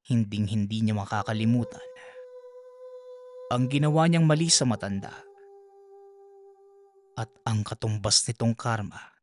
A: Hinding-hindi niya makakalimutan ang ginawa niyang mali sa matanda at ang katumbas nitong karma